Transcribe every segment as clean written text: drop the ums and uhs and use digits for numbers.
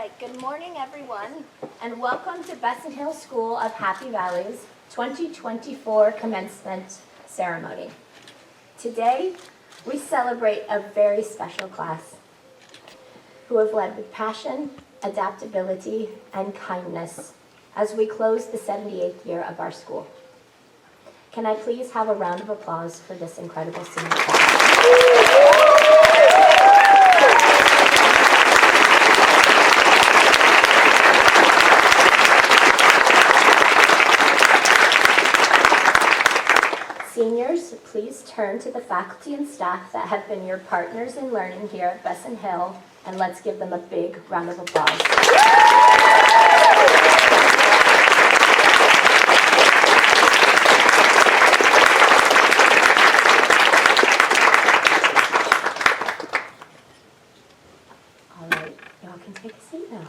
right, good morning everyone, and welcome to Besant School of Happy Valley's 2024 commencement ceremony. Today, we celebrate a very special class who have led with passion, adaptability, and kindness as we close the 78th year of our school. Can I please have a round of applause for this incredible senior class? Seniors, please turn to the faculty and staff that have been your partners in learning here at Besant Hill, and let's give them a big round of applause. All right, y'all can take a seat now.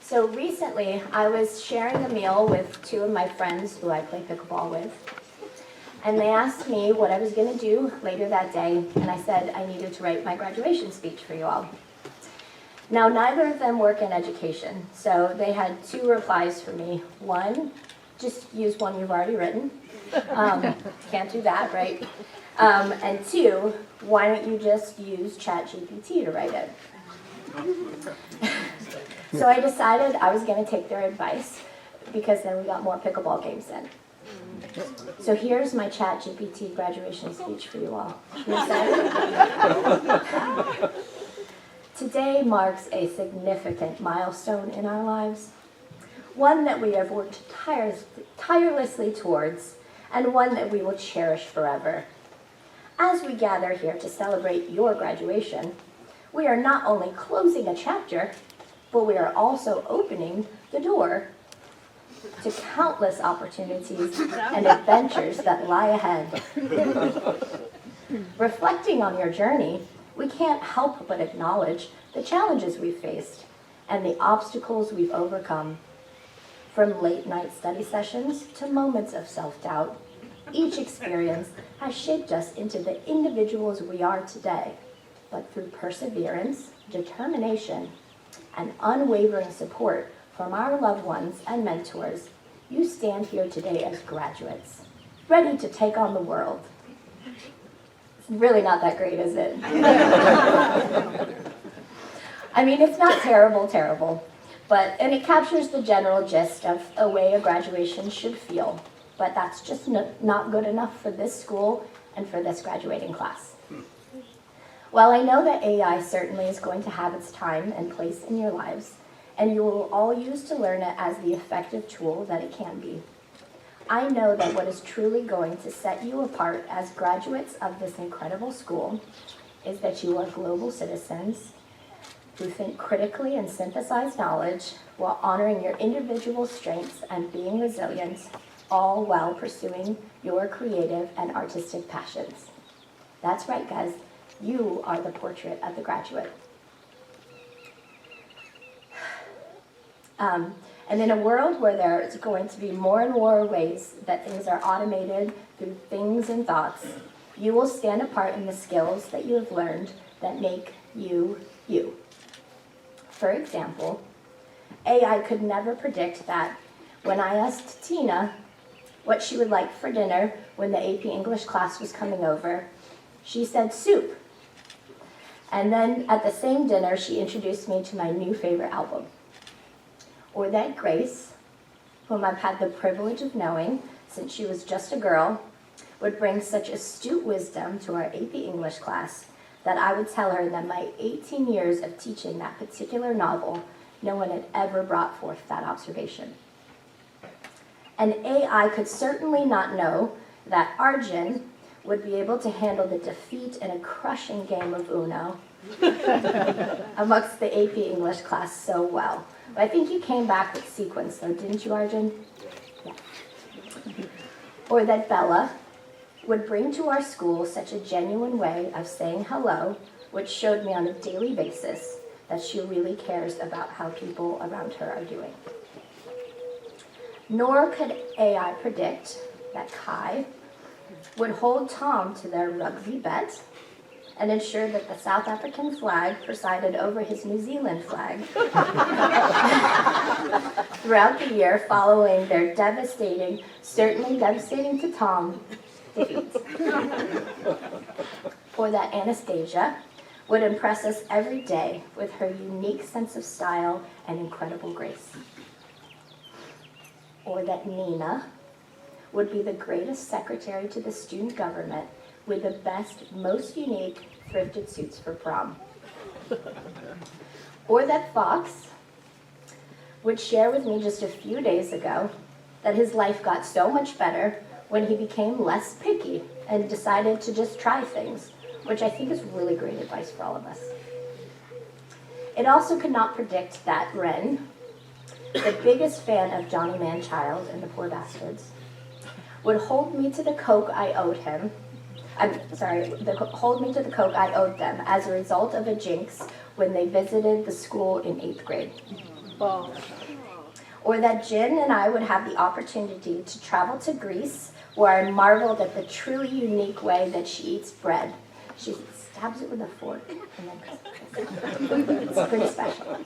So recently, I was sharing a meal with two of my friends who I play pickleball with, and they asked me what I was going to do later that day, and I said I needed to write my graduation speech for you all. Now, neither of them work in education, so they had two replies for me. One, just use one you've already written. Can't do that, right? And two, why don't you just use ChatGPT to write it? So I decided I was going to take their advice, because then we got more pickleball games in. So here's my ChatGPT graduation speech for you all. You excited? Today marks a significant milestone in our lives, one that we have worked tirelessly towards, and one that we will cherish forever. As we gather here to celebrate your graduation, we are not only closing a chapter, but we are also opening the door to countless opportunities and adventures that lie ahead. Reflecting on your journey, we can't help but acknowledge the challenges we've faced and the obstacles we've overcome. From late-night study sessions to moments of self-doubt, each experience has shaped us into the individuals we are today. But through perseverance, determination, and unwavering support from our loved ones and mentors, you stand here today as graduates, ready to take on the world. It's really not that great, is it? I mean, it's not terrible, and it captures the general gist of the way a graduation should feel, but that's just not good enough for this school and for this graduating class. While I know that AI certainly is going to have its time and place in your lives, and you will all use to learn it as the effective tool that it can be, I know that what is truly going to set you apart as graduates of this incredible school is that you are global citizens who think critically and synthesize knowledge while honoring your individual strengths and being resilient, all while pursuing your creative and artistic passions. That's right, guys. You are the portrait of the graduate. And in a world where there's going to be more and more ways that things are automated through things and thoughts, you will stand apart in the skills that you have learned that make you, you. For example, AI could never predict that when I asked Tina what she would like for dinner when the AP English class was coming over, she said soup. And then at the same dinner, she introduced me to my new favorite album. Or that Grace, whom I've had the privilege of knowing since she was just a girl, would bring such astute wisdom to our AP English class that I would tell her that my 18 years of teaching that particular novel, no one had ever brought forth that observation. And AI could certainly not know that Arjun would be able to handle the defeat in a crushing game of Uno amongst the AP English class so well. But I think you came back with sequence, though, didn't you, Arjun? Yeah. Or that Bella would bring to our school such a genuine way of saying hello, which showed me on a daily basis that she really cares about how people around her are doing. Nor could AI predict that Kai would hold Tom to their rugby bet and ensure that the South African flag presided over his New Zealand flag throughout the year following their devastating, certainly devastating to Tom, defeats. Or that Anastasia would impress us every day with her unique sense of style and incredible grace. Or that Nina would be the greatest secretary to the student government with the best, most unique thrifted suits for prom. Or that Fox would share with me just a few days ago that his life got so much better when he became less picky and decided to just try things, which I think is really great advice for all of us. It also could not predict that Ren, the biggest fan of Johnny Manchild and the Poor Bastards, would hold me to the Coke I owed him. Hold me to the Coke I owed them as a result of a jinx when they visited the school in 8th grade. Wow. Or that Jen and I would have the opportunity to travel to Greece, where I marveled at the truly unique way that she eats bread. She stabs it with a fork, and then it's pretty special.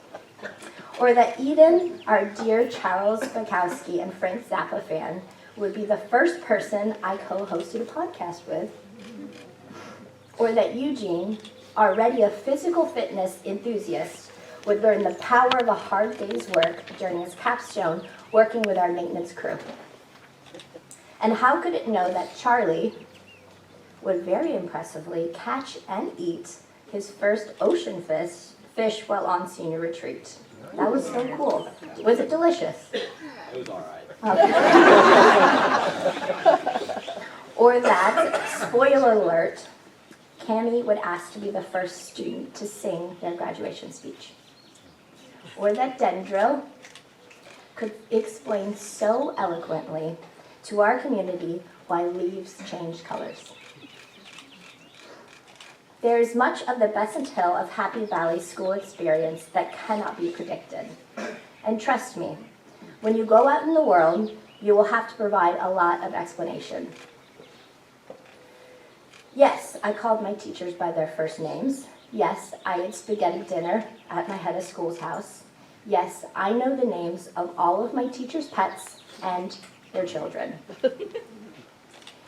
Or that Eden, our dear Charles Bukowski and Frank Zappa fan, would be the first person I co-hosted a podcast with. Or that Eugene, already a physical fitness enthusiast, would learn the power of a hard day's work during his capstone working with our maintenance crew. And how could it know that Charlie would very impressively catch and eat his first ocean fish while on senior retreat? That was so cool. Was it delicious? It was all right. Okay. Or that, spoiler alert, Cammie would ask to be the first student to sing their graduation speech. Or that Dendro could explain so eloquently to our community why leaves change colors. There is much of the Besant Hill of Happy Valley school experience that cannot be predicted. And trust me, when you go out in the world, you will have to provide a lot of explanation. Yes, I called my teachers by their first names. Yes, I ate spaghetti dinner at my head of school's house. Yes, I know the names of all of my teachers' pets and their children.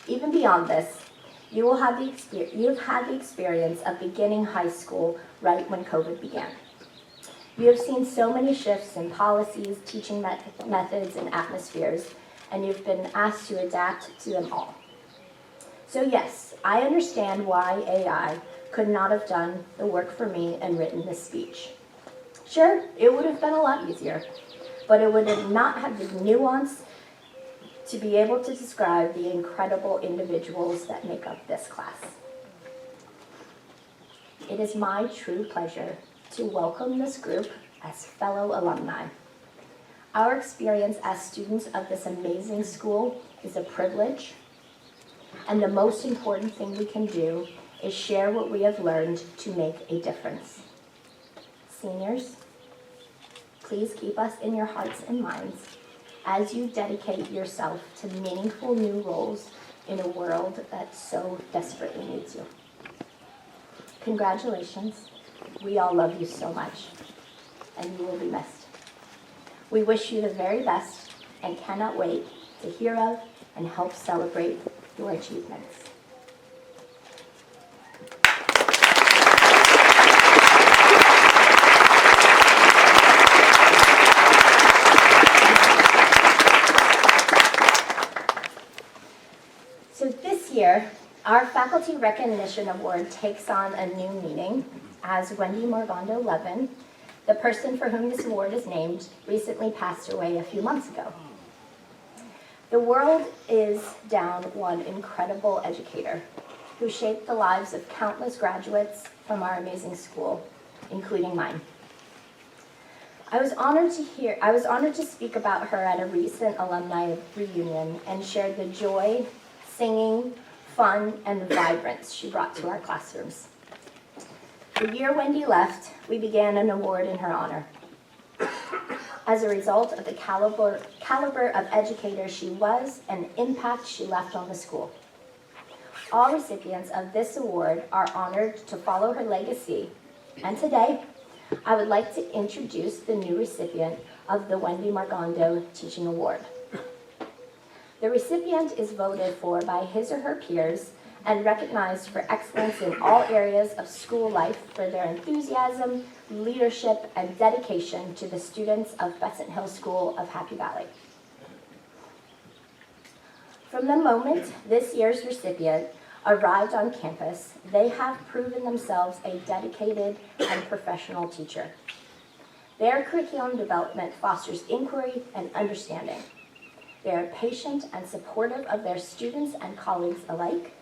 Even beyond this, you've had the experience of beginning high school right when COVID began. You have seen so many shifts in policies, teaching methods, and atmospheres, and you've been asked to adapt to them all. So yes, I understand why AI could not have done the work for me and written this speech. Sure, it would have been a lot easier, but it would not have the nuance to be able to describe the incredible individuals that make up this class. It is my true pleasure to welcome this group as fellow alumni. Our experience as students of this amazing school is a privilege, and the most important thing we can do is share what we have learned to make a difference. Seniors, please keep us in your hearts and minds as you dedicate yourself to meaningful new roles in a world that so desperately needs you. Congratulations. We all love you so much, and you will be missed. We wish you the very best and cannot wait to hear of and help celebrate your achievements. So this year, our Faculty Recognition Award takes on a new meaning as Wendy Morgando Levin, the person for whom this award is named, recently passed away a few months ago. The world is down one incredible educator who shaped the lives of countless graduates from our amazing school, including mine. I was honored to speak about her at a recent alumni reunion and shared the joy, singing, fun, and vibrance she brought to our classrooms. The year Wendy left, we began an award in her honor. As a result of the caliber of educator she was and the impact she left on the school. All recipients of this award are honored to follow her legacy. And today, I would like to introduce the new recipient of the Wendy Margondo Teaching Award. The recipient is voted for by his or her peers and recognized for excellence in all areas of school life for their enthusiasm, leadership, and dedication to the students of Besant Hill School of Happy Valley. From the moment this year's recipient arrived on campus, they have proven themselves a dedicated and professional teacher. Their curriculum development fosters inquiry and understanding. They are patient and supportive of their students and colleagues alike.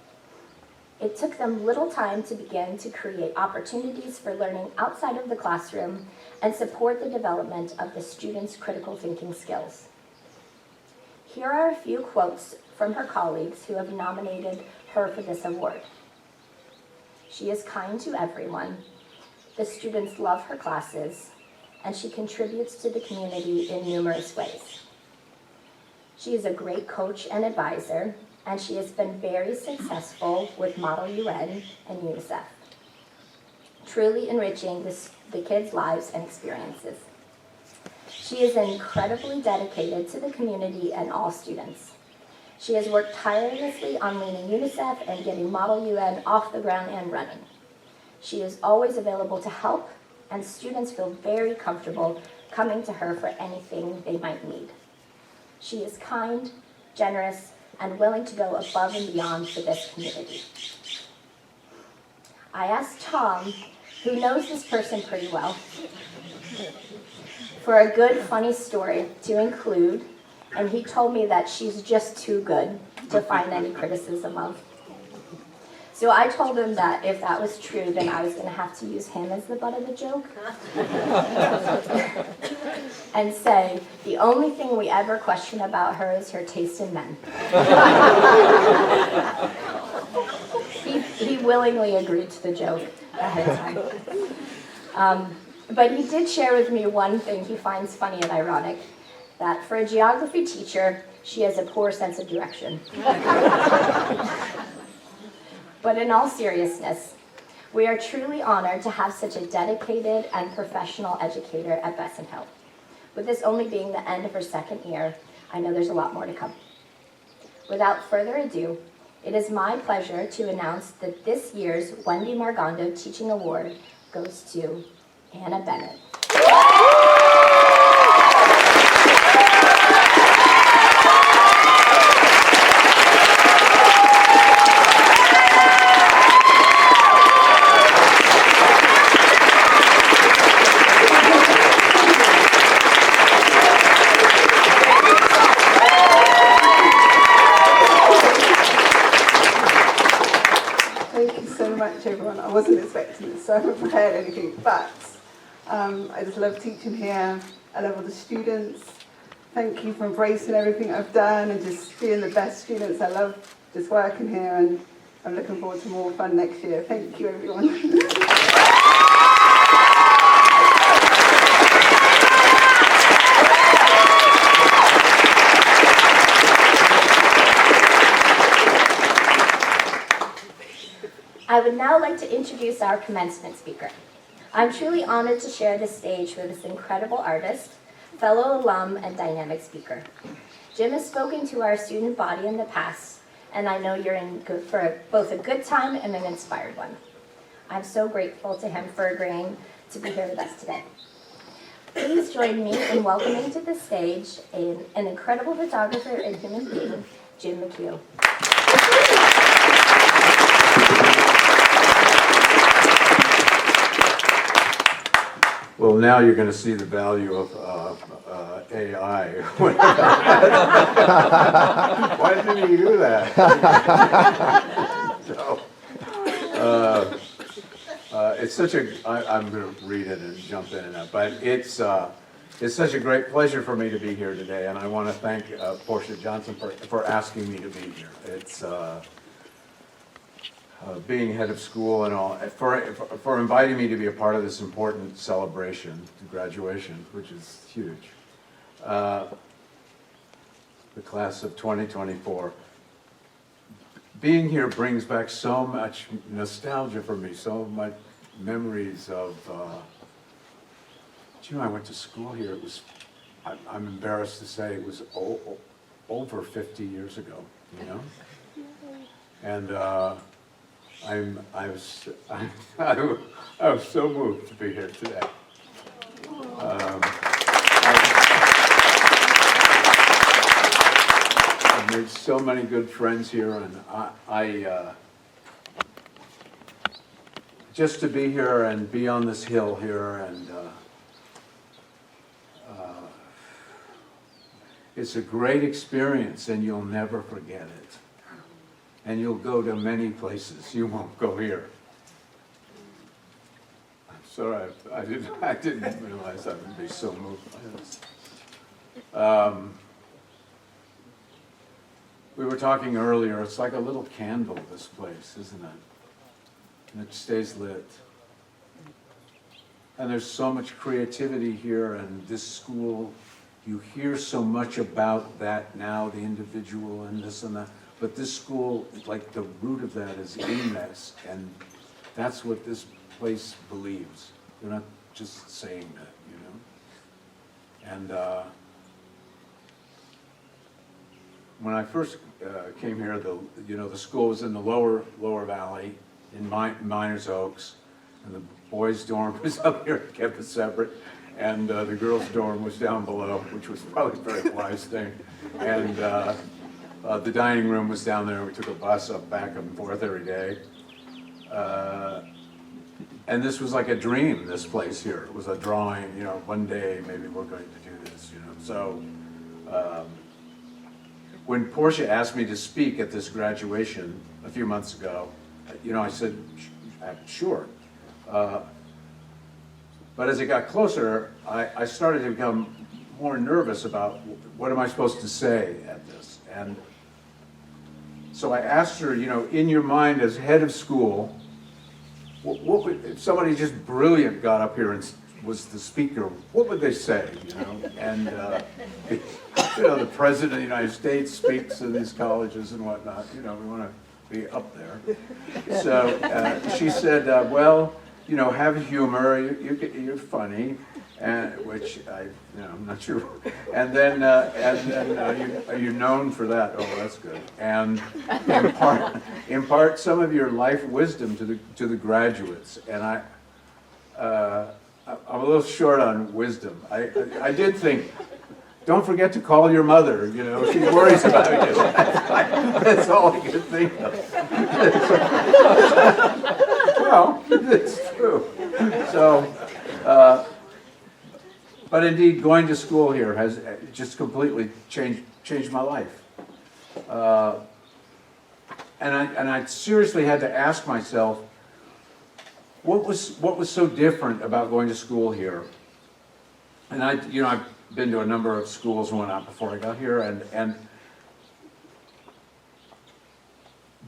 It took them little time to begin to create opportunities for learning outside of the classroom and support the development of the students' critical thinking skills. Here are a few quotes from her colleagues who have nominated her for this award. She is kind to everyone. The students love her classes, and she contributes to the community in numerous ways. She is a great coach and advisor, and she has been very successful with Model UN and UNICEF, truly enriching the kids' lives and experiences. She is incredibly dedicated to the community and all students. She has worked tirelessly on leading UNICEF and getting Model UN off the ground and running. She is always available to help, and students feel very comfortable coming to her for anything they might need. She is kind, generous, and willing to go above and beyond for this community. I asked Tom, who knows this person pretty well, for a good, funny story to include, and he told me that she's just too good to find any criticism of. So I told him that if that was true, then I was going to have to use him as the butt of the joke. And say, the only thing we ever question about her is her taste in men. He willingly agreed to the joke ahead of time. But he did share with me one thing he finds funny and ironic, that for a geography teacher, she has a poor sense of direction. But in all seriousness, we are truly honored to have such a dedicated and professional educator at Besant Hill. With this only being the end of her second year, I know there's a lot more to come. Without further ado, it is my pleasure to announce that this year's Wendy Margondo Teaching Award goes to Anna Bennett. Everyone. I wasn't expecting this, so I haven't prepared anything, but I just love teaching here. I love all the students. Thank you for embracing everything I've done and just being the best students. I love just working here, and I'm looking forward to more fun next year. Thank you, everyone. I would now like to introduce our commencement speaker. I'm truly honored to share this stage with this incredible artist, fellow alum, and dynamic speaker. Jim has spoken to our student body in the past, and I know you're in for both a good time and an inspired one. I'm so grateful to him for agreeing to be here with us today. Please join me in welcoming to the stage an incredible photographer and human being, Jim McHugh. Well, now you're going to see the value of AI. Why didn't you do that? It's such a, I'm going to read it and jump in and out, but it's such a great pleasure for me to be here today, and I want to thank Portia Johnson for asking me to be here. It's being head of school and all, for inviting me to be a part of this important celebration, graduation, which is huge. The class of 2024. being here brings back so much nostalgia for me, so much memories of, I went to school here, it was, I'm embarrassed to say, it was over 50 years ago, you know? And I was so moved to be here today. I've made so many good friends here, and I just to be here and be on this hill here, and it's a great experience, and you'll never forget it. And you'll go to many places. You won't go here. I'm sorry, I didn't realize I would be so moved by this. We were talking earlier, it's like a little candle, this place, isn't it? And it stays lit. And there's so much creativity here, and this school, you hear so much about that now, the individual and this and that. But this school, like the root of that is in this, and that's what this place believes. They're not just saying that, you know? And when I first came here, the school was in the lower valley in Miners Oaks, and the boys' dorm was up here, kept it separate, and the girls' dorm was down below, which was probably a very wise thing. And the dining room was down there. We took a bus up back and forth every day. And this was like a dream, this place here. It was a drawing, you know, one day maybe we're going to do this, you know. So when Portia asked me to speak at this graduation a few months ago, you know, I said, sure. But as it got closer, I started to become more nervous about what am I supposed to say at this. And so I asked her, you know, in your mind as head of school, what would, if somebody just brilliant got up here and was the speaker, what would they say, you know? And, you know, the President of the United States speaks in these colleges and whatnot, you know, we want to be up there. So she said, well, you know, have humor, you're funny, and which I'm not sure. And then are you known for that? Oh, that's good. And impart some of your life wisdom to the graduates. And I'm a little short on wisdom. I did think, don't forget to call your mother. You know, she worries about you. That's all I could think of. Well, it's true. So. But indeed, going to school here has just completely changed my life. And I seriously had to ask myself, what was so different about going to school here? And I've been to a number of schools and whatnot before I got here, and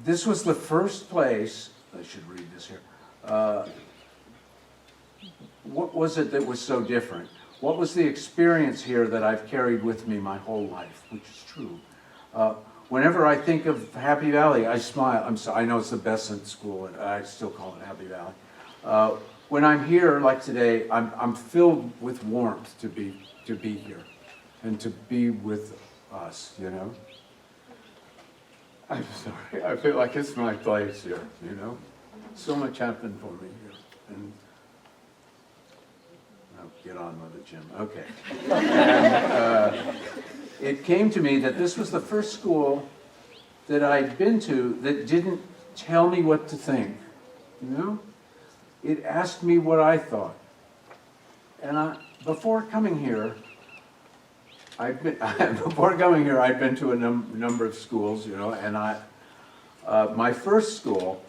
this was the first place, I should read this here, what was it that was so different? What was the experience here that I've carried with me my whole life, which is true. Whenever I think of Happy Valley, I smile. I know it's the Besant school, and I still call it Happy Valley. When I'm here, like today, I'm filled with warmth to be here and to be with us, you know. I'm sorry, I feel like it's my place here, you know. So much happened for me here, and get on with it, Jim. Okay. And, it came to me that this was the first school that I'd been to that didn't tell me what to think, you know? It asked me what I thought. And before coming here, I'd been to a number of schools, you know, and my first school,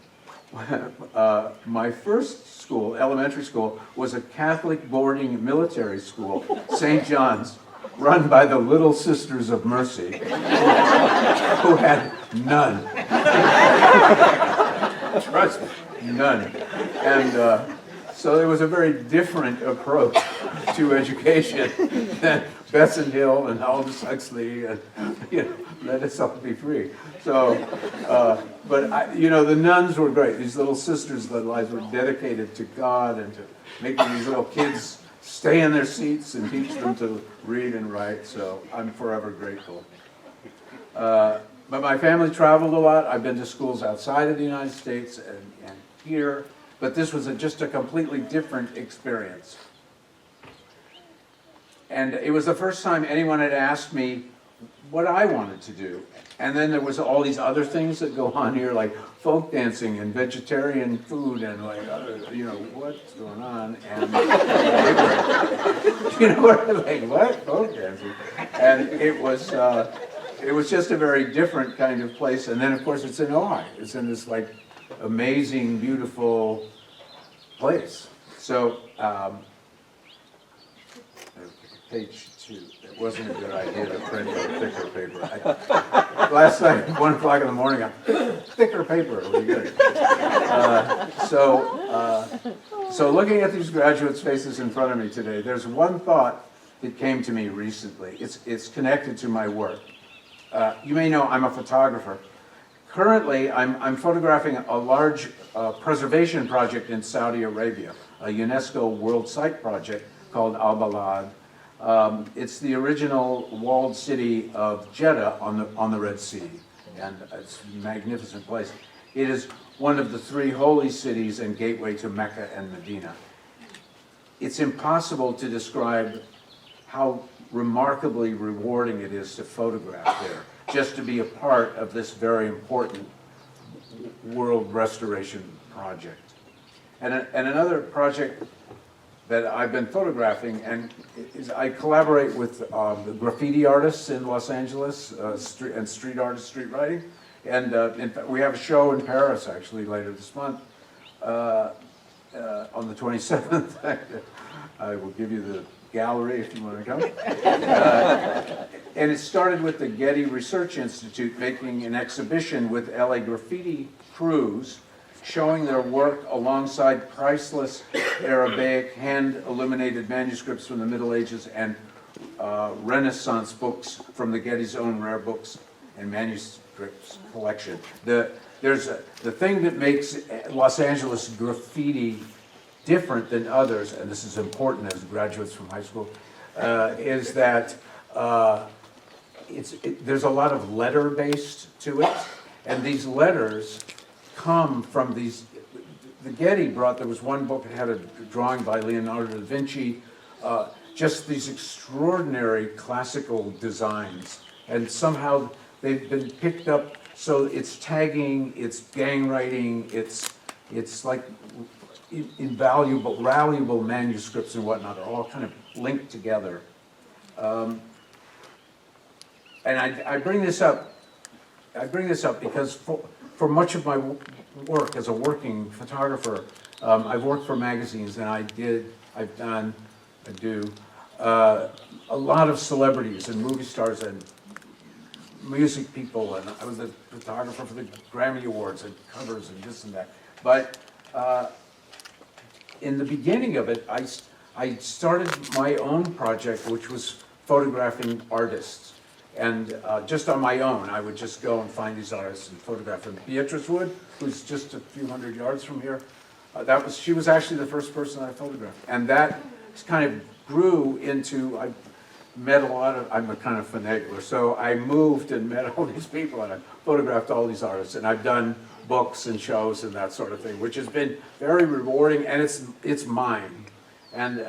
elementary school, was a Catholic boarding military school, St. John's, run by the Little Sisters of Mercy, who had none. Trust me, none. And so there was a very different approach to education than Besant Hill and Aldous Huxley, and let us all be free. So, but the nuns were great. These little sisters' lives were dedicated to God and to making these little kids stay in their seats and teach them to read and write. So I'm forever grateful. But my family traveled a lot. I've been to schools outside of the United States and here, but this was just a completely different experience. And it was the first time anyone had asked me what I wanted to do. And then there was all these other things that go on here, like folk dancing and vegetarian food and like, what's going on? And what? Folk dancing. And it was just a very different kind of place. And then, of course, it's in Ojai. It's in this like amazing, beautiful place. So, page 2. It wasn't a good idea to print on thicker paper. Last night, at 1 o'clock in the morning, thicker paper would be good. So looking at these graduates' faces in front of me today, there's one thought that came to me recently. It's connected to my work. You may know I'm a photographer. Currently, I'm photographing a large preservation project in Saudi Arabia, a UNESCO World Site project called Al Balad. It's the original walled city of Jeddah on the Red Sea, and it's a magnificent place. It is one of the 3 holy cities and gateway to Mecca and Medina. It's impossible to describe how remarkably rewarding it is to photograph there, just to be a part of this very important world restoration project. And another project that I've been photographing, and I collaborate with the graffiti artists in Los Angeles, street artists, street writing. And in fact, we have a show in Paris, actually, later this month, on the 27th. I will give you the gallery if you want to come. And it started with the Getty Research Institute making an exhibition with LA graffiti crews showing their work alongside priceless Arabic hand-illuminated manuscripts from the Middle Ages and Renaissance books from the Getty's own rare books and manuscripts collection. The thing that makes Los Angeles graffiti different than others, and this is important as graduates from high school, is that there's a lot of letter-based to it, and these letters come from these. The Getty there was one book that had a drawing by Leonardo da Vinci, just these extraordinary classical designs, and somehow they've been picked up, so it's tagging, it's gang writing, it's like valuable manuscripts and whatnot are all kind of linked together. And I bring this up because for much of my work as a working photographer, I've worked for magazines, and I do a lot of celebrities and movie stars and music people, and I was a photographer for the Grammy Awards and covers and this and that. But in the beginning of it, I started my own project, which was photographing artists. And just on my own, I would just go and find these artists and photograph them. Beatrice Wood, who's just a few hundred yards from here, she was actually the first person I photographed. And that kind of grew into, I met I'm a kind of finagler, so I moved and met all these people, and I photographed all these artists, and I've done books and shows and that sort of thing, which has been very rewarding, and it's mine. And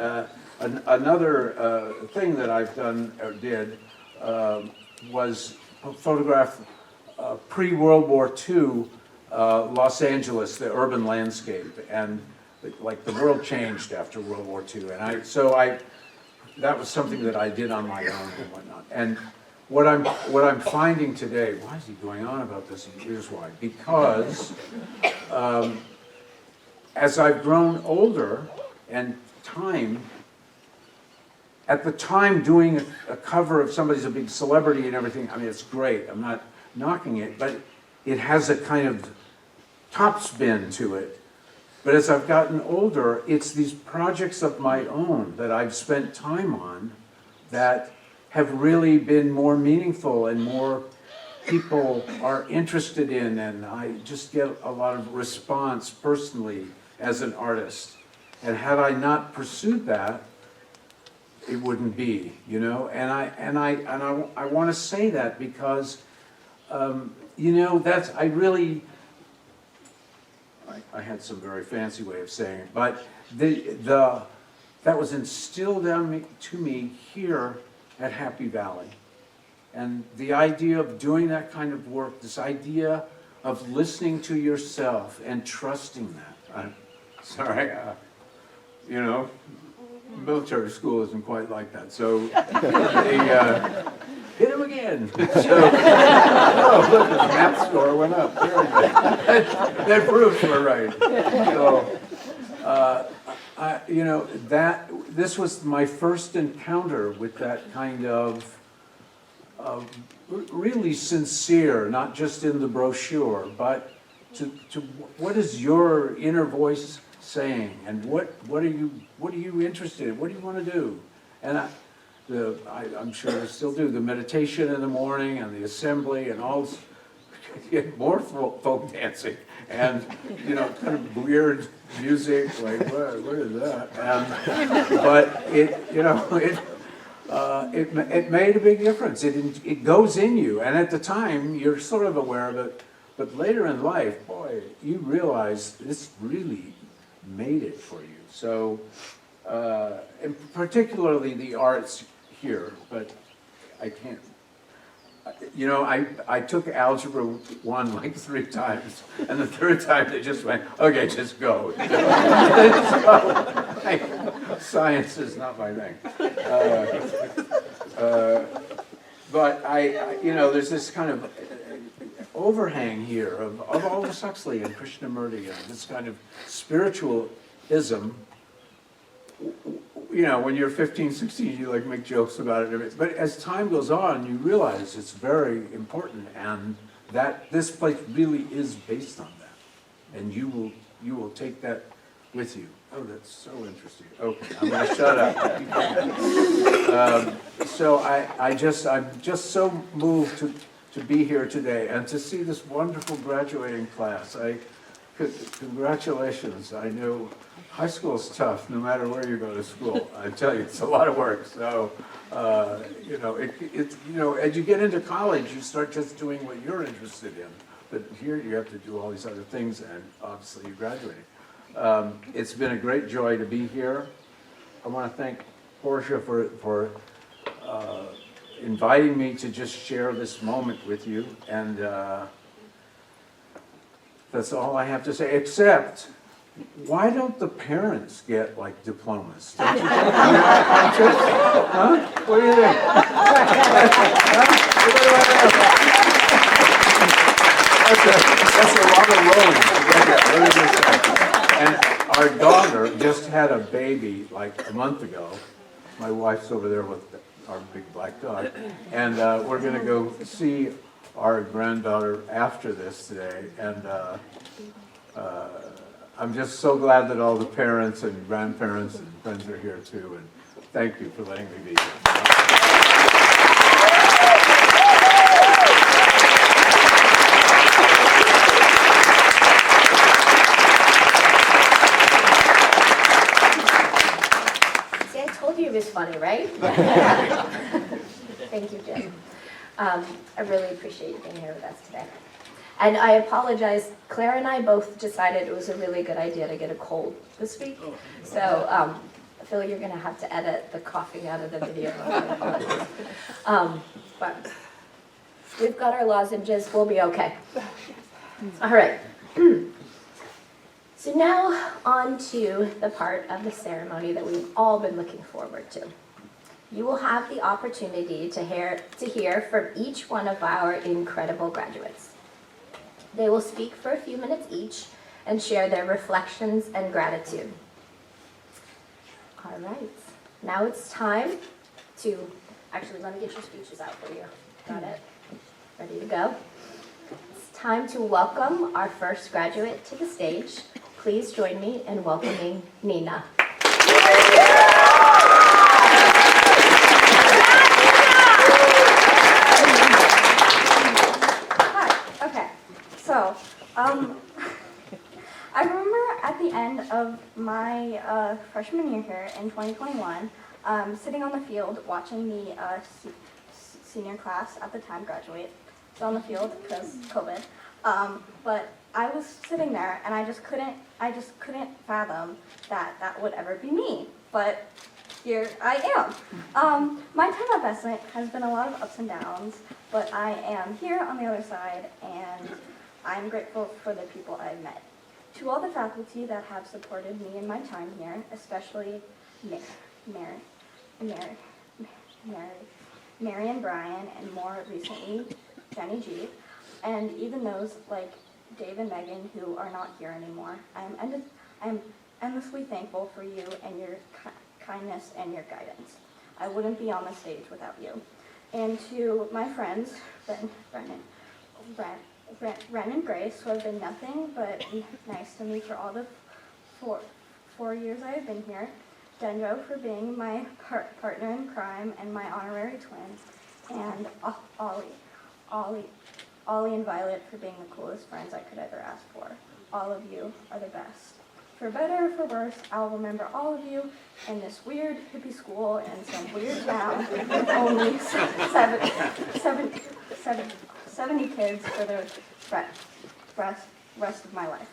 another thing that I've done or did was photograph pre-World War II Los Angeles, the urban landscape, and like the world changed after World War II, and that was something that I did on my own and whatnot. And what I'm finding today, why is he going on about this? Here's why. Because as I've grown older and at the time doing a cover of somebody's a big celebrity and everything, I mean, it's great. I'm not knocking it, but it has a kind of topspin to it. But as I've gotten older, it's these projects of my own that I've spent time on that have really been more meaningful and more people are interested in, and I just get a lot of response personally as an artist. And had I not pursued that, it wouldn't be, you know. And I want to say that because, you know, I had some very fancy way of saying it, but that was instilled to me here at Happy Valley. And the idea of doing that kind of work, this idea of listening to yourself and trusting that. You know, military school isn't quite like that. So they hit him again. So, oh, look, the math score went up. That proves we're right. So, you know, this was my first encounter with that kind of really sincere, not just in the brochure, but to what is your inner voice saying, and what are you interested in? What do you want to do? And I'm sure I still do the meditation in the morning and the assembly and all. More folk dancing and, you know, kind of weird music, like what is that? But it, you know, it made a big difference. It goes in you, and at the time you're sort of aware of it, but later in life, boy, you realize this really made it for you. So, and particularly the arts here, but I can't. You know, I took Algebra 1 like 3 times, and the 3rd time they just went, okay, just go. So, science is not my thing. But you know, there's this kind of overhang here of Aldous Huxley and Krishnamurti, and this kind of spiritualism. You know, when you're 15, 16, you like make jokes about it. But as time goes on, you realize it's very important, and that this place really is based on that. And you will take that with you. Oh, that's so interesting. Okay, I'm going to shut up. So I'm just so moved to be here today and to see this wonderful graduating class. Congratulations. I know high school is tough, no matter where you go to school. I tell you, it's a lot of work. So, you know, you know, as you get into college, you start just doing what you're interested in. But here you have to do all these other things, and obviously you're graduating. It's been a great joy to be here. I want to thank Portia for inviting me to just share this moment with you. And that's all I have to say, except, why don't the parents get, like, diplomas? Don't you think? Huh? What do you think? That's a lot of rolling. And our daughter just had a baby, like, a month ago. My wife's over there with our big black dog. And we're going to go see our granddaughter after this today. And I'm just so glad that all the parents and grandparents and friends are here too, and thank you for letting me be here. See, I told you it was funny, right? Thank you, Jim. I really appreciate you being here with us today. And I apologize, Claire and I both decided it was a really good idea to get a cold this week. So I feel you're going to have to edit the coughing out of the video. But we've got our lozenges, we'll be okay. All right. So now on to the part of the ceremony that we've all been looking forward to. You will have the opportunity to hear from each one of our incredible graduates. They will speak for a few minutes each and share their reflections and gratitude. All right, now it's time to, actually let me get your speeches out for you. Got it? Ready to go? It's time to welcome our first graduate to the stage. Please join me in welcoming Nina. at the end of my freshman year here in 2021, sitting on the field watching the senior class at the time graduate. So on the field because COVID. But I was sitting there and I just couldn't fathom that that would ever be me. But here I am. My time at Besant has been a lot of ups and downs, but I am here on the other side, and I'm grateful for the people I've met. To all the faculty that have supported me in my time here, especially Mary and Brian, and more recently, Jenny G, and even those like Dave and Megan who are not here anymore. I'm endlessly thankful for you and your kindness and your guidance. I wouldn't be on the stage without you. And to my friends, Ren and Grace, who have been nothing but nice to me for all the four years I have been here. Dendro for being my partner in crime and my honorary twin. And Ollie and Violet for being the coolest friends I could ever ask for. All of you are the best. For better or for worse, I'll remember all of you in this weird hippie school in some weird town with only 70 kids for the rest of my life.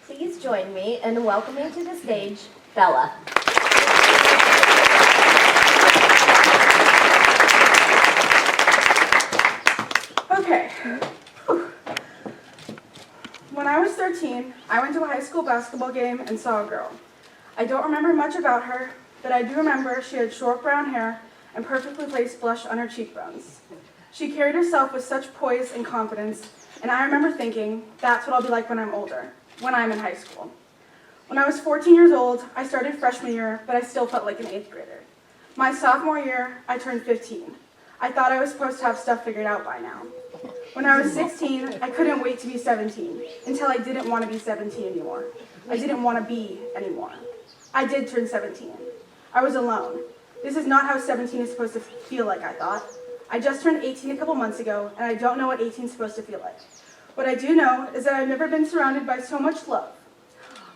Please join me in welcoming to the stage Bella. Okay. When I was 13, I went to a high school basketball game and saw a girl. I don't remember much about her, but I do remember she had short brown hair and perfectly placed blush on her cheekbones. She carried herself with such poise and confidence, and I remember thinking, that's what I'll be like when I'm older, when I'm in high school. When I was 14 years old, I started freshman year, but I still felt like an 8th grader. My sophomore year, I turned 15. I thought I was supposed to have stuff figured out by now. When I was 16, I couldn't wait to be 17, until I didn't want to be 17 anymore. I didn't want to be anymore. I did turn 17. I was alone. This is not how 17 is supposed to feel like, I thought. I just turned 18 a couple months ago, and I don't know what 18 is supposed to feel like. What I do know is that I've never been surrounded by so much love.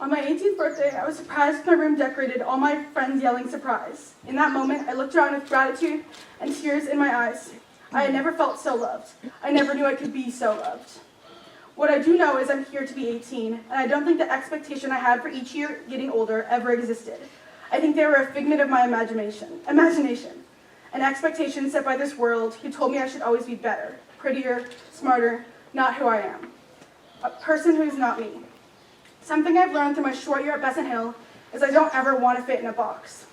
On my 18th birthday, I was surprised with my room decorated, all my friends yelling surprise. In that moment, I looked around with gratitude and tears in my eyes. I had never felt so loved. I never knew I could be so loved. What I do know is I'm here to be 18, and I don't think the expectation I had for each year getting older ever existed. I think they were a figment of my imagination, an expectation set by this world who told me I should always be better, prettier, smarter, not who I am. A person who is not me. Something I've learned through my short year at Besant Hill is I don't ever want to fit in a box.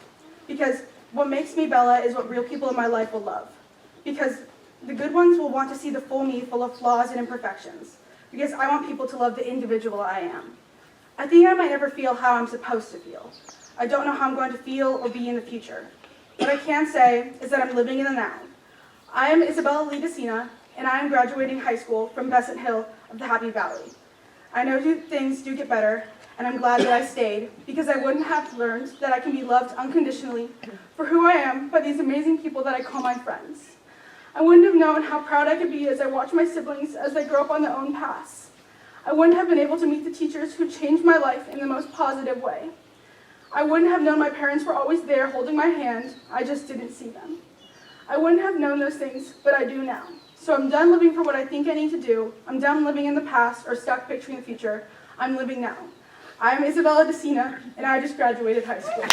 Because what makes me Bella is what real people in my life will love. Because the good ones will want to see the full me full of flaws and imperfections. Because I want people to love the individual I am. I think I might never feel how I'm supposed to feel. I don't know how I'm going to feel or be in the future. What I can say is that I'm living in the now. I am Isabella Lee DeCina, and I am graduating high school from Besant Hill of the Happy Valley. I know things do get better, and I'm glad that I stayed, because I wouldn't have learned that I can be loved unconditionally for who I am by these amazing people that I call my friends. I wouldn't have known how proud I could be as I watch my siblings as they grow up on their own paths. I wouldn't have been able to meet the teachers who changed my life in the most positive way. I wouldn't have known my parents were always there holding my hand, I just didn't see them. I wouldn't have known those things, but I do now. So I'm done living for what I think I need to do. I'm done living in the past or stuck picturing the future. I'm living now. I am Isabella DeCina, and I just graduated high school.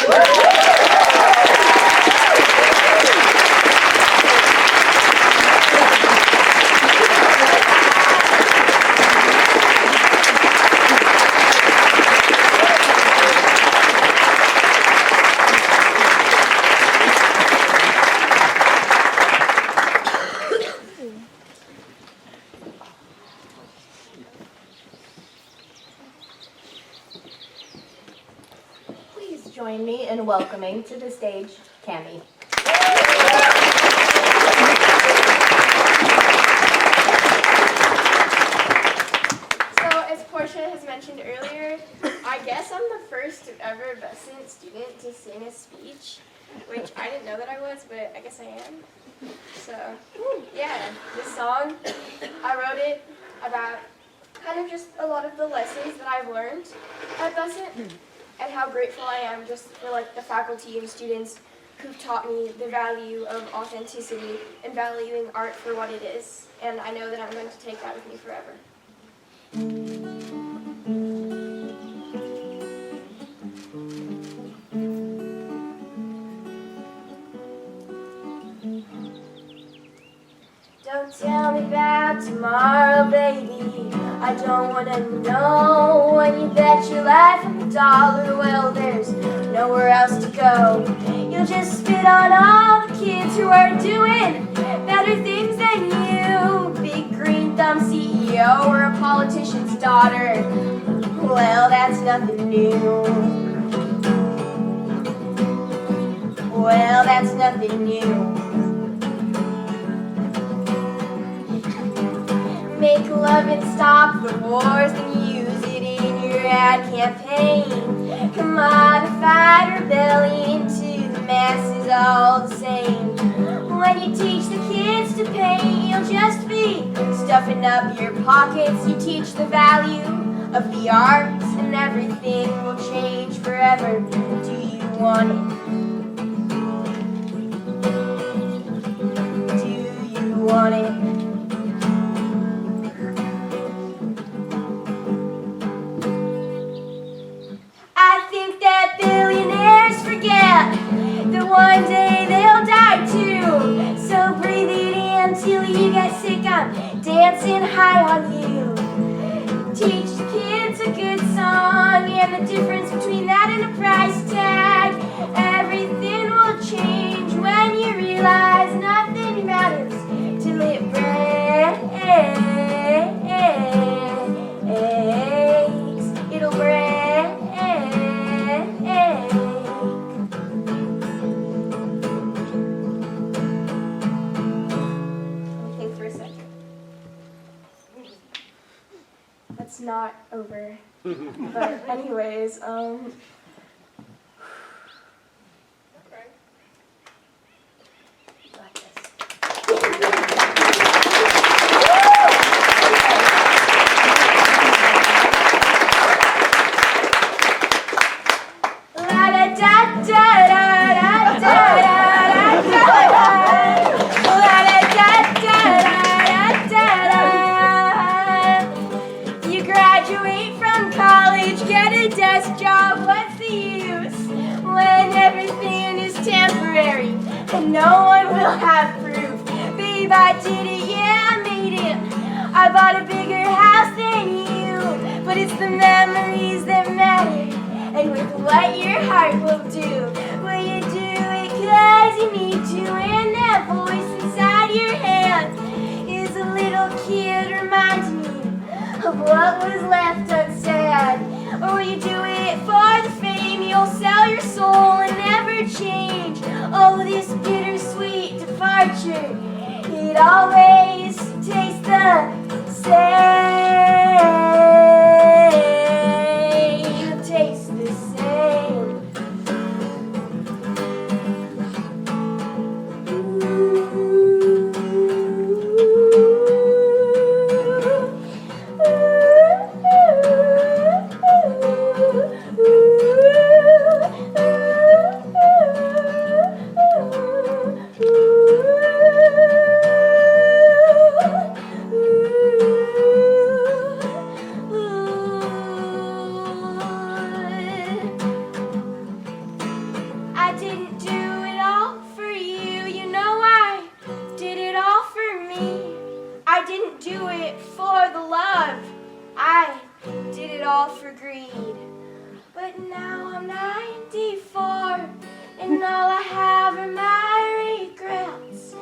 join me in welcoming to the stage Cammie. So, as Portia has mentioned earlier, I guess I'm the first ever Besant student to sing a speech, which I didn't know that I was, but I guess I am. So, yeah, this song, I wrote it about kind of just a lot of the lessons that I've learned at Besant, and how grateful I am just for like the faculty and students who've taught me the value of authenticity and valuing art for what it is. And I know that I'm going to take that with me forever. Don't tell me about tomorrow, baby. I don't wanna know. When you bet your life on the dollar, well, there's nowhere else to go. You'll just spit on all the kids who are doing better things than you. Big green thumb CEO or a politician's daughter. Well, that's nothing new. Well, that's nothing new. Make love and stop the wars, then use it in your ad campaign. Commodified rebellion to the masses all the same. When you teach the kids to paint, you'll just be stuffing up your pockets. You teach the value of the arts and everything will change forever. Do you want it? Do you want it? One day they'll die too. So breathe it in till you get sick. I'm dancing high on you. Teach the kids a good song and the difference between that and a price tag. Everything will change when you realize nothing matters till it breaks. It'll break. It's not over. But anyways, and no one will have proof. Babe, I did it, yeah, I made it. I bought a bigger house than you, but it's the memories that matter, and with what your heart will do. Will you do it 'cause you need to, and that voice inside your head is a little kid reminding you of what was left unsaid. Or will you do it for the fame? You'll sell your soul and never change. Oh, this bittersweet departure, it always tastes the same. It tastes the same. I didn't do it all for you, you know I did it all for me. I didn't do it for the love, I did it all for greed. But now I'm 94, and all I have are my regrets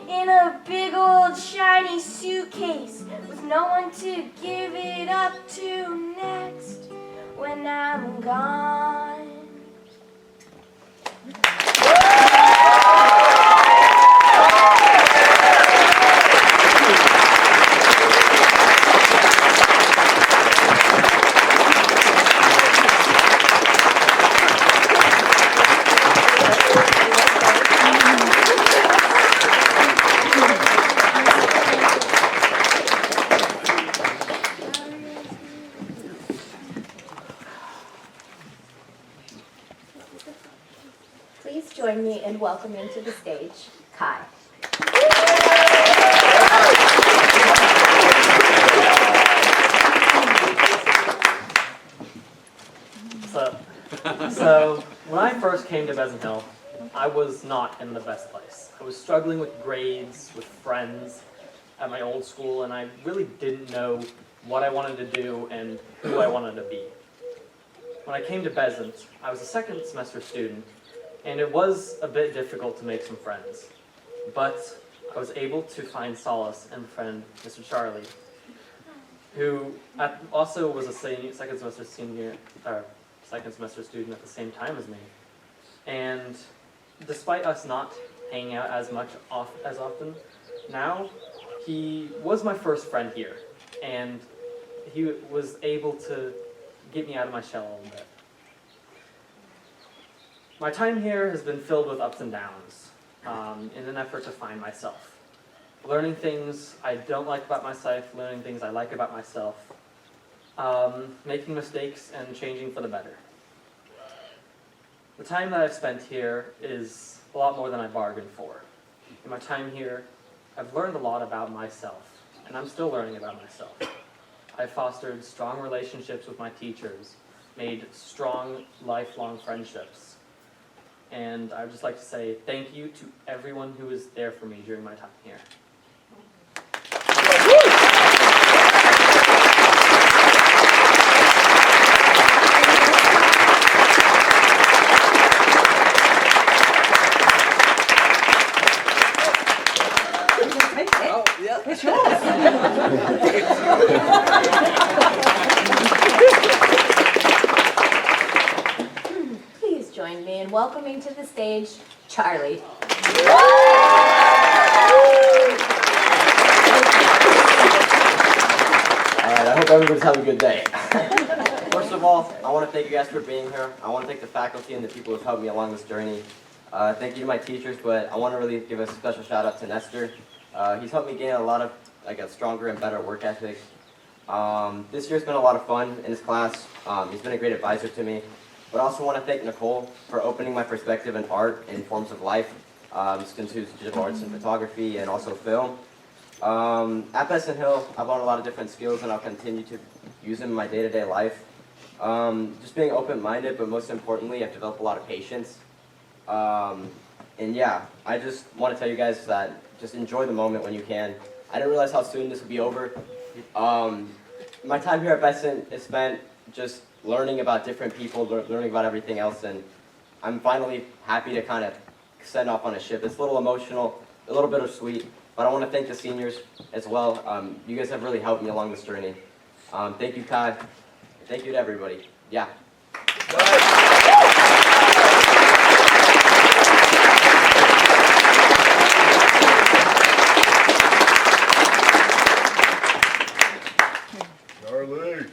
in a big old shiny suitcase with no one to give it up to next when I'm gone. and welcoming to the stage, Kai. So when I first came to Besant Hill, I was not in the best place. I was struggling with grades, with friends at my old school, and I really didn't know what I wanted to do and who I wanted to be. When I came to Besant, I was a second semester student, and it was a bit difficult to make some friends. But I was able to find solace and befriend Mr. Charlie, who also was a second semester student at the same time as me. And despite us not hanging out as often now, he was my first friend here, and he was able to get me out of my shell a little bit. My time here has been filled with ups and downs in an effort to find myself. Learning things I don't like about myself, learning things I like about myself, making mistakes and changing for the better. The time that I've spent here is a lot more than I bargained for. In my time here, I've learned a lot about myself, and I'm still learning about myself. I've fostered strong relationships with my teachers, made strong, lifelong friendships, and I'd just like to say thank you to everyone who was there for me during my time here. Please join me in welcoming to the stage, Charlie. Alright, I hope everybody's having a good day. First of all, I want to thank you guys for being here. I want to thank the faculty and the people who've helped me along this journey. Thank you to my teachers, but I want to really give a special shout out to Nestor. He's helped me gain a lot of a stronger and better work ethic. This year's been a lot of fun in his class. He's been a great advisor to me. But I also want to thank Nicole for opening my perspective in art and forms of life, since who's digital arts and photography and also film. At Besant Hill, I've learned a lot of different skills and I'll continue to use them in my day-to-day life. Just being open-minded, but most importantly, I've developed a lot of patience. And yeah, I just want to tell you guys that just enjoy the moment when you can. I didn't realize how soon this would be over. My time here at Besant is spent just learning about different people, learning about everything else, and I'm finally happy to kind of send off on a ship. It's a little emotional, a little bittersweet, but I want to thank the seniors as well. You guys have really helped me along this journey. Thank you, Kai. Thank you to everybody. Yeah. Charlie.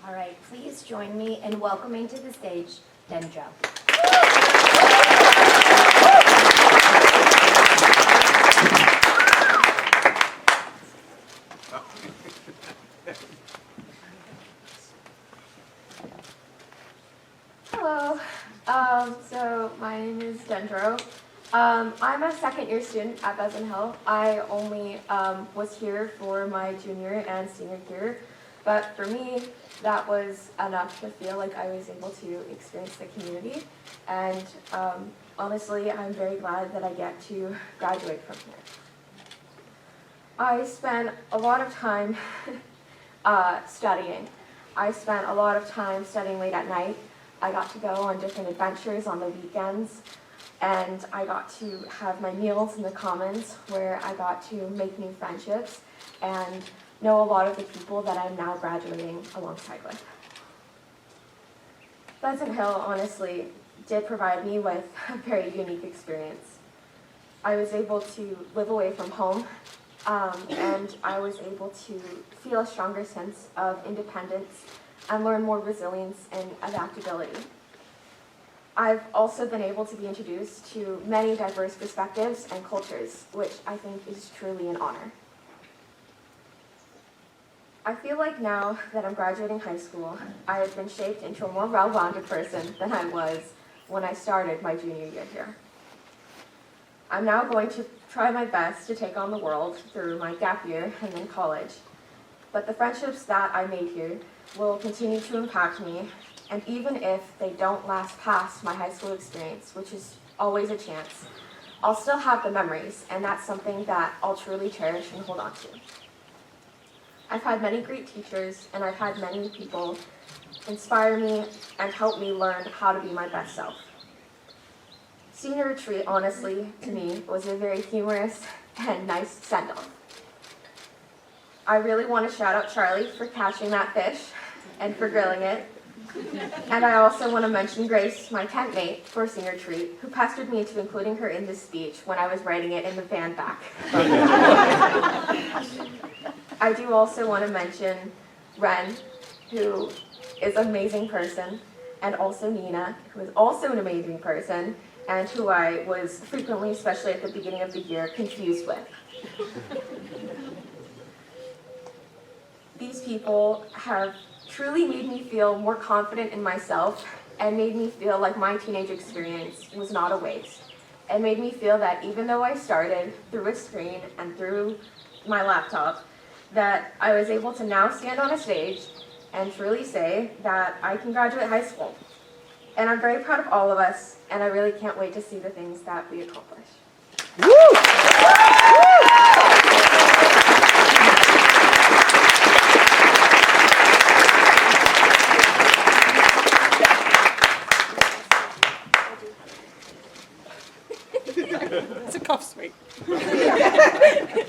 All right, please join me in welcoming to the stage, Dendro. Hello. So my name is Dendro. I'm a second year student at Besant Hill. I only was here for my junior and senior year, but for me, that was enough to feel like I was able to experience the community. And honestly, I'm very glad that I get to graduate from here. I spent a lot of time studying. I spent a lot of time studying late at night. I got to go on different adventures on the weekends, and I got to have my meals in the commons where I got to make new friendships and know a lot of the people that I'm now graduating alongside with. Besant Hill, honestly, did provide me with a very unique experience. I was able to live away from home, and I was able to feel a stronger sense of independence and learn more resilience and adaptability. I've also been able to be introduced to many diverse perspectives and cultures, which I think is truly an honor. I feel like now that I'm graduating high school, I have been shaped into a more well-rounded person than I was when I started my junior year here. I'm now going to try my best to take on the world through my gap year and then college. But the friendships that I made here will continue to impact me, and even if they don't last past my high school experience, which is always a chance, I'll still have the memories, and that's something that I'll truly cherish and hold on to. I've had many great teachers, and I've had many people inspire me and help me learn how to be my best self. Senior retreat, honestly, to me, was a very humorous and nice send-off. I really want to shout out Charlie for catching that fish and for grilling it. And I also want to mention Grace, my tent mate for senior retreat, who pestered me into including her in this speech when I was writing it in the van back. I do also want to mention Ren, who is an amazing person, and also Nina, who is also an amazing person, and who I was frequently, especially at the beginning of the year, confused with. These people have truly made me feel more confident in myself and made me feel like my teenage experience was not a waste, and made me feel that even though I started through a screen and through my laptop, that I was able to now stand on a stage and truly say that I can graduate high school. And I'm very proud of all of us, and I really can't wait to see the things that we accomplish. It's a cough sweet.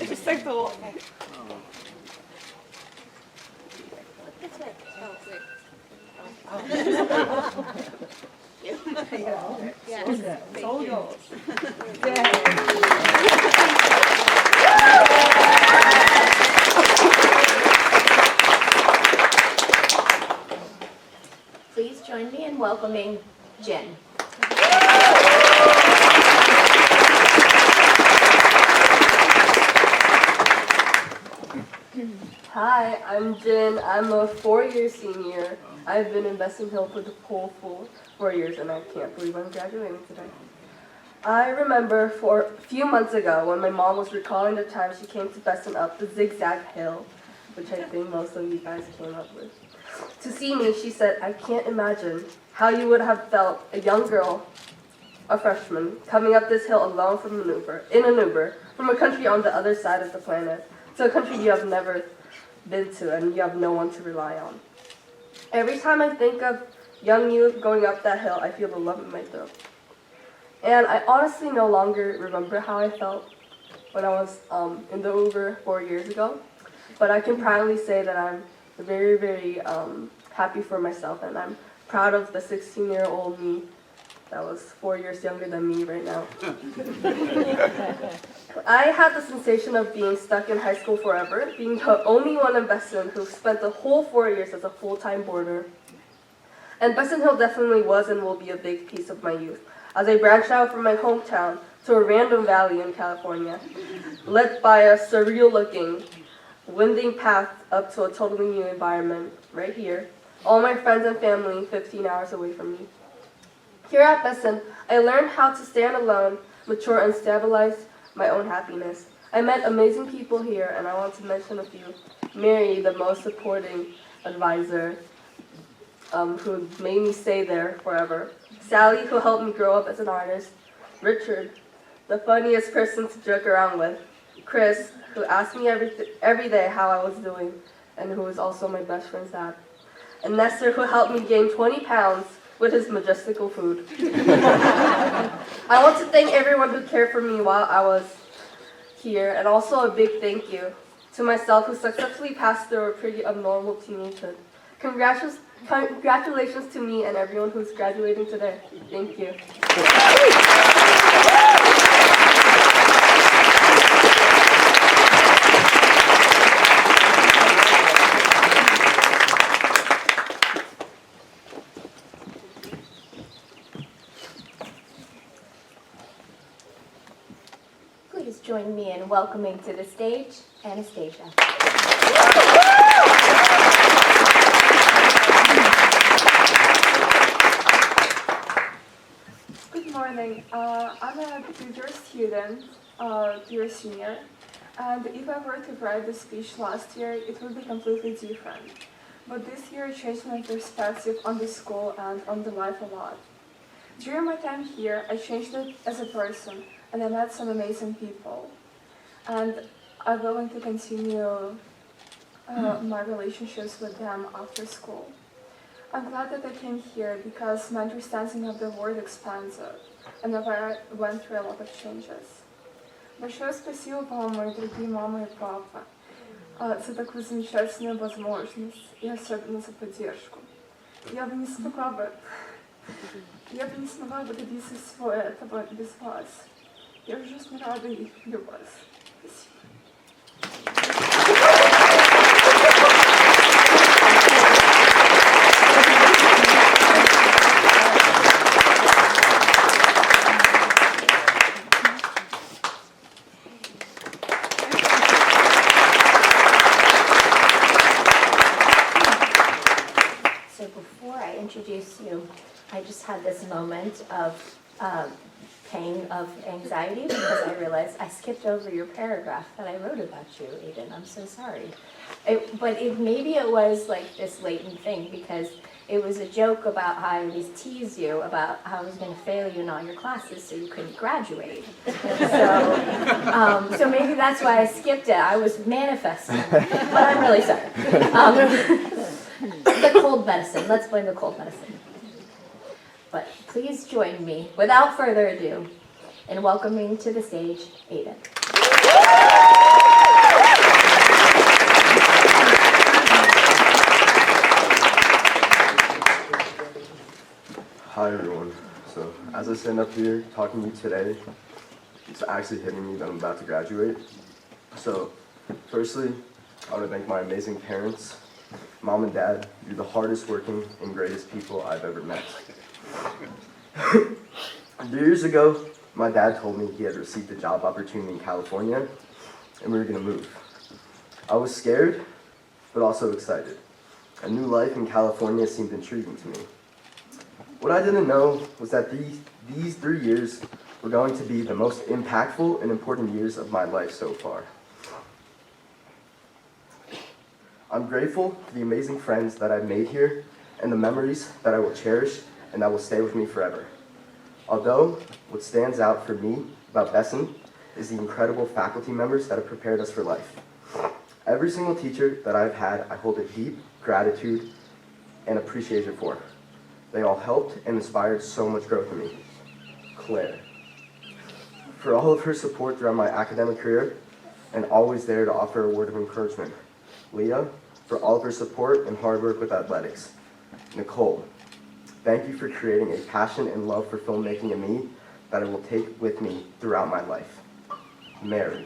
Just like the whole. It's all yours. Please join me in welcoming Jen. Hi, I'm Jen. I'm a 4-year senior. I've been in Besant Hill for the whole full 4 years, and I can't believe I'm graduating today. I remember for a few months ago when my mom was recalling the time she came to Besant up the zigzag hill, which I think most of you guys came up with. To see me, she said, "I can't imagine how you would have felt, a young girl, a freshman, coming up this hill alone in an Uber, from a country on the other side of the planet, to a country you have never been to and you have no one to rely on." Every time I think of young you going up that hill, I feel the lump in my throat. And I honestly no longer remember how I felt when I was in the Uber 4 years ago, but I can proudly say that I'm very, very happy for myself, and I'm proud of the 16-year-old me that was 4 years younger than me right now. I had the sensation of being stuck in high school forever, being the only one in Besant who spent the whole 4 years as a full-time boarder. And Besant Hill definitely was and will be a big piece of my youth, as I branch out from my hometown to a random valley in California, led by a surreal-looking, winding path up to a totally new environment right here. All my friends and family 15 hours away from me. Here at Besant, I learned how to stand alone, mature, and stabilize my own happiness. I met amazing people here, and I want to mention a few. Mary, the most supporting advisor, who made me stay there forever. Sally, who helped me grow up as an artist. Richard, the funniest person to joke around with. Chris, who asked me every day how I was doing, and who is also my best friend's dad. And Nestor, who helped me gain 20 pounds with his majestical food. I want to thank everyone who cared for me while I was here, and also a big thank you to myself, who successfully passed through a pretty abnormal teenagehood. Congratulations to me and everyone who's graduating today. Thank you. Please join me in welcoming to the stage Anastasia. I'm a junior student, dear senior, and if I were to write the speech last year, it would be completely different. But this year changed my perspective on the school and on the life a lot. During my time here, I changed it as a person, and I met some amazing people. And I'm willing to continue my relationships with them after school. I'm glad that I came here because my understanding of the world expanded, and I went through a lot of changes. Большое спасибо вам, мои дорогие мама и папа, за такую замечательную возможность и особенно за поддержку. Я бы не смогла бы добиться всего этого без вас. Я ужасно рада и люблю вас. Спасибо. So before I introduce you, I just had this moment of pang of anxiety because I realized I skipped over your paragraph that I wrote about you, Aiden. I'm so sorry. Maybe it was like this latent thing because it was a joke about how I always tease you about how I was going to fail you in all your classes so you couldn't graduate. So maybe that's why I skipped it. I was manifesting, but I'm really sorry. The cold medicine. Let's blame the cold medicine. But please join me, without further ado, in welcoming to the stage Aiden. Hi everyone. So as I stand up here talking to you today, it's actually hitting me that I'm about to graduate. So firstly, I want to thank my amazing parents. Mom and Dad, you're the hardest working and greatest people I've ever met. 3 years ago, my dad told me he had received a job opportunity in California and we were going to move. I was scared, but also excited. A new life in California seemed intriguing to me. What I didn't know was that these 3 years were going to be the most impactful and important years of my life so far. I'm grateful for the amazing friends that I've made here and the memories that I will cherish and that will stay with me forever. Although, what stands out for me about Besant is the incredible faculty members that have prepared us for life. Every single teacher that I've had, I hold a deep gratitude and appreciation for. They all helped and inspired so much growth in me. Claire, for all of her support throughout my academic career and always there to offer a word of encouragement. Leah, for all of her support and hard work with athletics. Nicole, thank you for creating a passion and love for filmmaking in me that I will take with me throughout my life. Mary,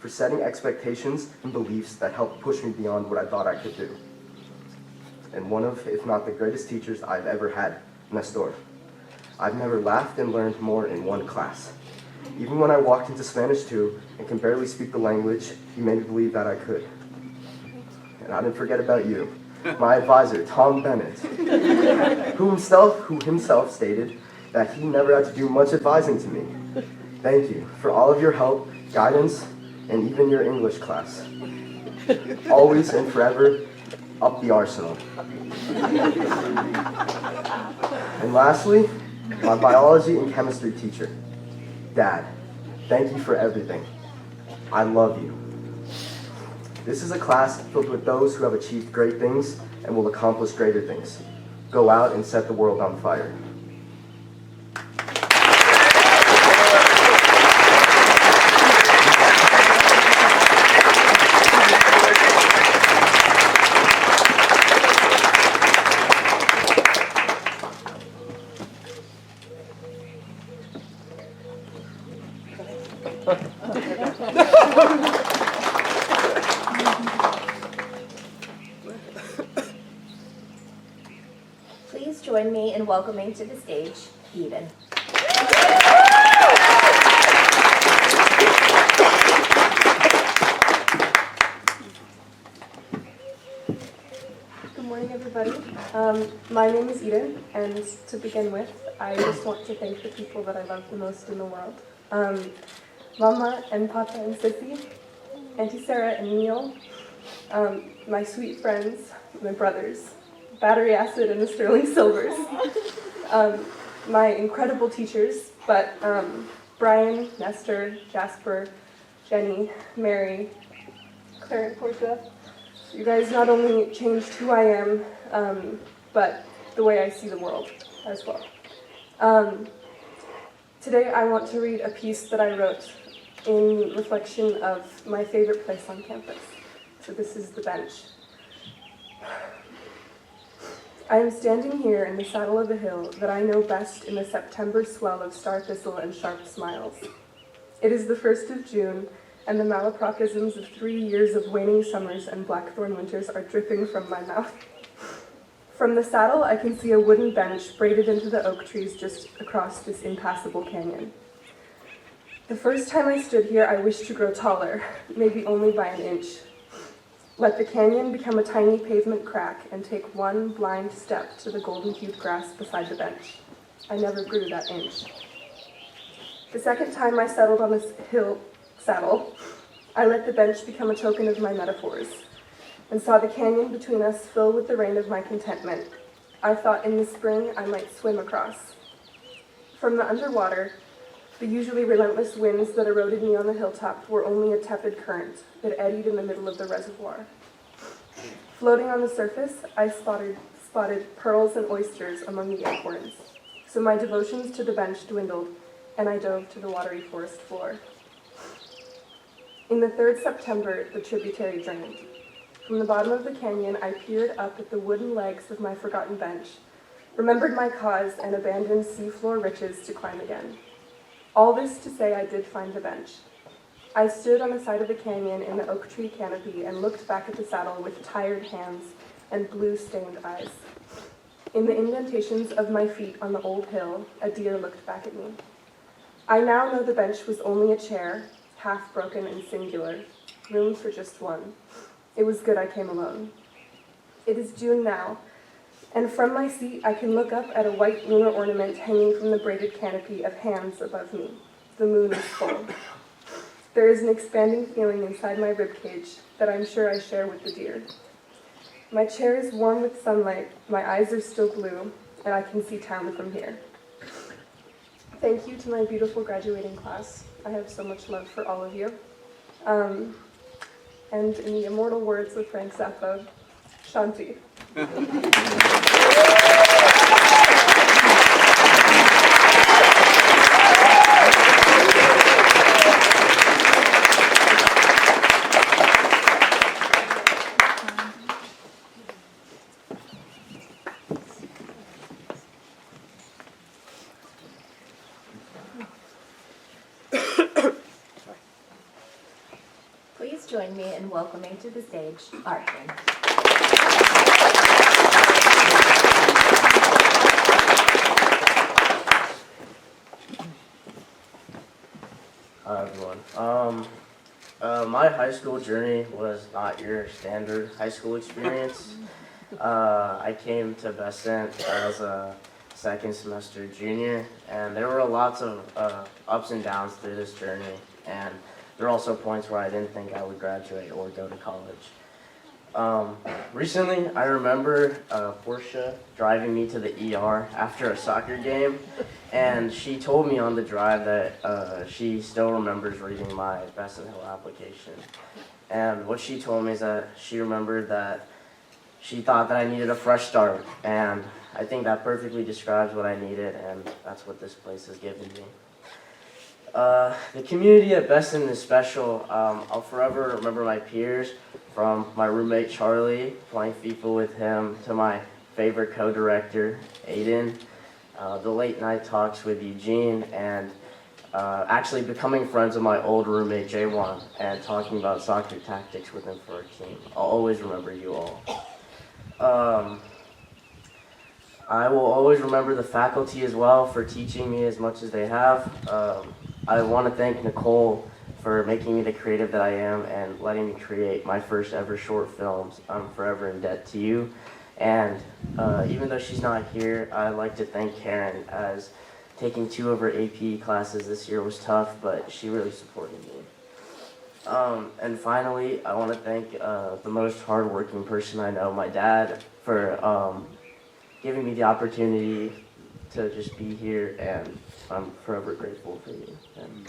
for setting expectations and beliefs that helped push me beyond what I thought I could do. And one of, if not the greatest teachers I've ever had, Nestor. I've never laughed and learned more in one class. Even when I walked into Spanish 2 and can barely speak the language, he made me believe that I could. And I didn't forget about you, my advisor, Tom Bennett, who himself stated that he never had to do much advising to me. Thank you for all of your help, guidance, and even your English class. Always and forever, up the arsenal. And lastly, my biology and chemistry teacher. Dad, thank you for everything. I love you. This is a class filled with those who have achieved great things and will accomplish greater things. Go out and set the world on fire. Please join me in welcoming to the stage Eden. Good morning, everybody. My name is Eden, and to begin with, I just want to thank the people that I love the most in the world. Mama and Papa and Sissy, Auntie Sarah and Neil, my sweet friends, my brothers, Battery Acid and the Sterling Silvers, my incredible teachers, but Brian, Nestor, Jasper, Jenny, Mary, Claire and Portia. You guys not only changed who I am, but the way I see the world as well. Today I want to read a piece that I wrote in reflection of my favorite place on campus. So this is the bench. I am standing here in the saddle of a hill that I know best in the September swell of star thistle and sharp smiles. It is the 1st of June, and the malapropisms of 3 years of waning summers and blackthorn winters are dripping from my mouth. From the saddle, I can see a wooden bench braided into the oak trees just across this impassable canyon. The first time I stood here, I wished to grow taller, maybe only by an inch. Let the canyon become a tiny pavement crack and take one blind step to the golden-hued grass beside the bench. I never grew that inch. The second time I settled on this saddle, I let the bench become a token of my metaphors, and saw the canyon between us fill with the rain of my contentment. I thought in the spring I might swim across. From the underwater, the usually relentless winds that eroded me on the hilltop were only a tepid current that eddied in the middle of the reservoir. Floating on the surface, I spotted pearls and oysters among the acorns. So my devotions to the bench dwindled, and I dove to the watery forest floor. In the 3rd September, the tributary drained. From the bottom of the canyon, I peered up at the wooden legs of my forgotten bench, remembered my cause, and abandoned seafloor riches to climb again. All this to say I did find the bench. I stood on the side of the canyon in the oak tree canopy and looked back at the saddle with tired hands and blue-stained eyes. In the indentations of my feet on the old hill, a deer looked back at me. I now know the bench was only a chair, half broken and singular, room for just one. It was good I came alone. It is June now, and from my seat I can look up at a white lunar ornament hanging from the braided canopy of hands above me. The moon is full. There is an expanding feeling inside my ribcage that I'm sure I share with the deer. My chair is warm with sunlight, my eyes are still blue, and I can see town from here. Thank you to my beautiful graduating class. I have so much love for all of you. And in the immortal words of Frank Zappa, Shanti. Please join me in welcoming to the stage Arthur. Hi everyone. My high school journey was not your standard high school experience. I came to Besant as a second semester junior, and there were lots of ups and downs through this journey, and there were also points where I didn't think I would graduate or go to college. Recently, I remember Portia driving me to the ER after a soccer game, and she told me on the drive that she still remembers reading my Besant Hill application. And what she told me is that she remembered that she thought that I needed a fresh start, and I think that perfectly describes what I needed, and that's what this place has given me. The community at Besant is special. I'll forever remember my peers, from my roommate Charlie, playing FIFA with him, to my favorite co-director, Aiden, the late night talks with Eugene, and actually becoming friends with my old roommate Jaywan, and talking about soccer tactics with him for our team. I'll always remember you all. I will always remember the faculty as well for teaching me as much as they have. I want to thank Nicole for making me the creative that I am and letting me create my first ever short films. I'm forever in debt to you. And even though she's not here, I'd like to thank Karen, as taking 2 of her AP classes this year was tough, but she really supported me. And finally, I want to thank the most hardworking person I know, my dad, for giving me the opportunity to just be here, and I'm forever grateful for you. And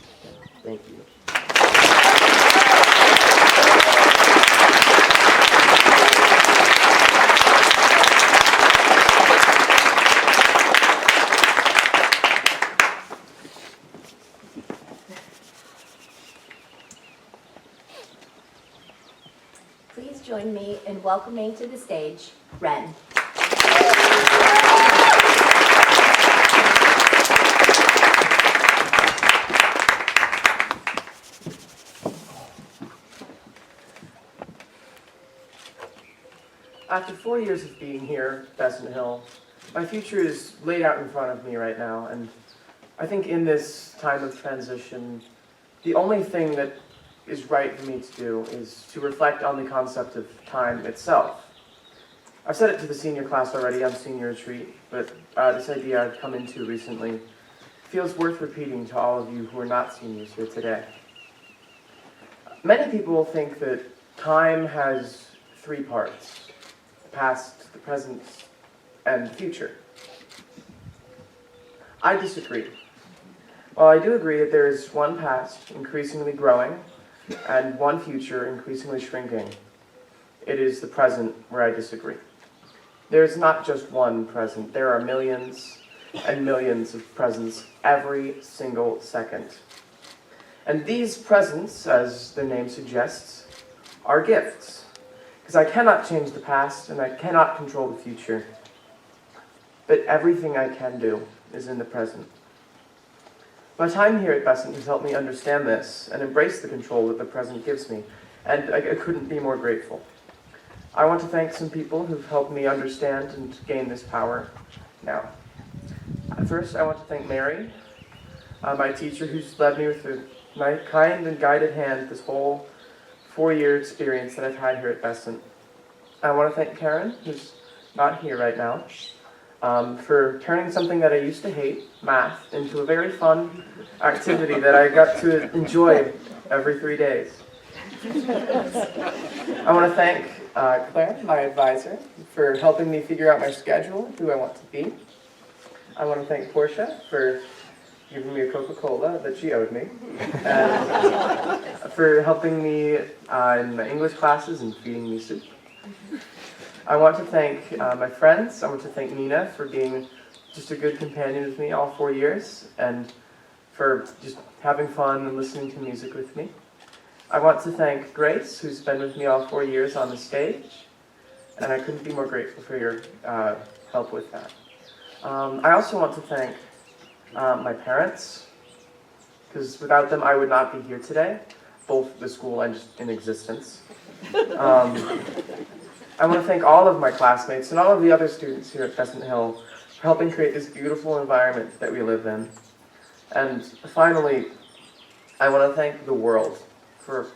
thank you. Please join me in welcoming to the stage Ren. After 4 years of being here at Besant Hill, my future is laid out in front of me right now, and I think in this time of transition, the only thing that is right for me to do is to reflect on the concept of time itself. I've said it to the senior class already on senior retreat, but this idea I've come into recently feels worth repeating to all of you who are not seniors here today. Many people think that time has 3 parts: the past, the present, and the future. I disagree. While I do agree that there is one past increasingly growing and one future increasingly shrinking, it is the present where I disagree. There is not just one present. There are millions and millions of presents every single second. And these presents, as their name suggests, are gifts. Because I cannot change the past and I cannot control the future. But everything I can do is in the present. My time here at Besant has helped me understand this and embrace the control that the present gives me, and I couldn't be more grateful. I want to thank some people who've helped me understand and gain this power now. First, I want to thank Mary, my teacher, who's led me with a kind and guided hand this whole 4-year experience that I've had here at Besant. I want to thank Karen, who's not here right now, for turning something that I used to hate, math, into a very fun activity that I got to enjoy every 3 days. I want to thank Claire, my advisor, for helping me figure out my schedule, who I want to be. I want to thank Portia for giving me a Coca-Cola that she owed me, and for helping me in my English classes and feeding me soup. I want to thank my friends. I want to thank Nina for being just a good companion with me all 4 years and for just having fun and listening to music with me. I want to thank Grace, who's been with me all 4 years on the stage, and I couldn't be more grateful for your help with that. I also want to thank my parents, because without them I would not be here today, both the school and just in existence. I want to thank all of my classmates and all of the other students here at Besant Hill for helping create this beautiful environment that we live in. And finally, I want to thank the world for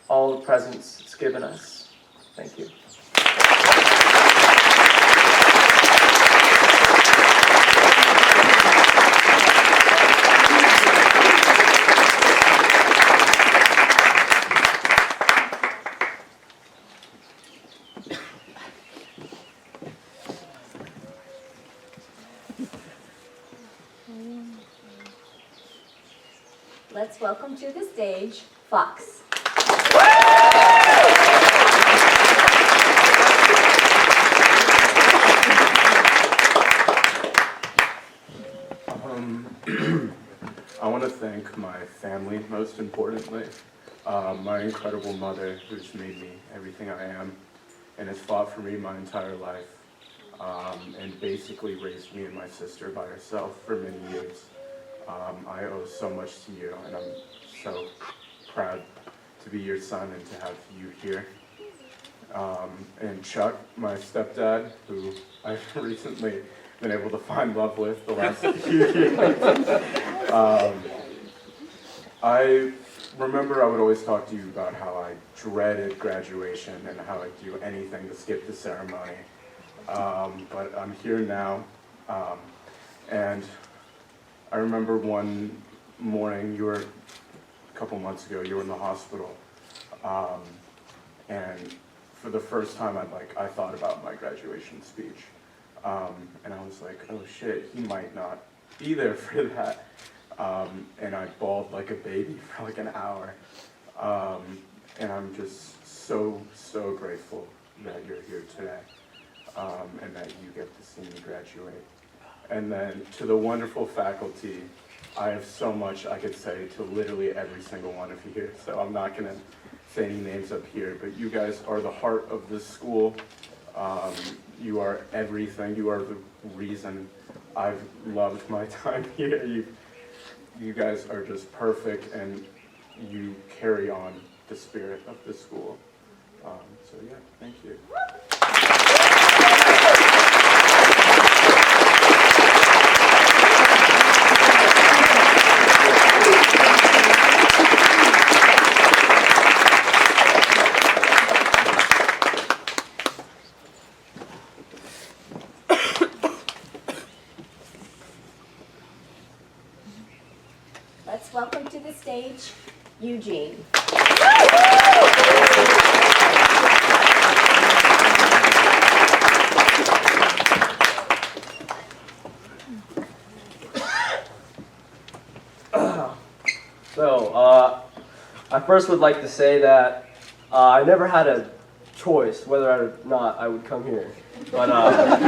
all the presents it's given us. Thank you. Let's welcome to the stage Fox. I want to thank my family, most importantly, my incredible mother, who's made me everything I am and has fought for me my entire life, and basically raised me and my sister by herself for many years. I owe so much to you, and I'm so proud to be your son and to have you here. And Chuck, my stepdad, who I've recently been able to find love with the last few years. I remember I would always talk to you about how I dreaded graduation and how I'd do anything to skip the ceremony. but I'm here now. And I remember one morning, a couple months ago, you were in the hospital. And for the first time, I thought about my graduation speech. And I was like, oh shit, he might not be there for that. And I bawled like a baby for like an hour. And I'm just so, so grateful that you're here today, and that you get to see me graduate. And then to the wonderful faculty, I have so much I could say to literally every single one of you here, so I'm not gonna say any names up here, but you guys are the heart of this school. You are everything. You are the reason I've loved my time here. You guys are just perfect, and you carry on the spirit of the school. So yeah, thank you. Let's welcome to the stage, Eugene. So, I first would like to say that I never had a choice whether or not I would come here. But I'm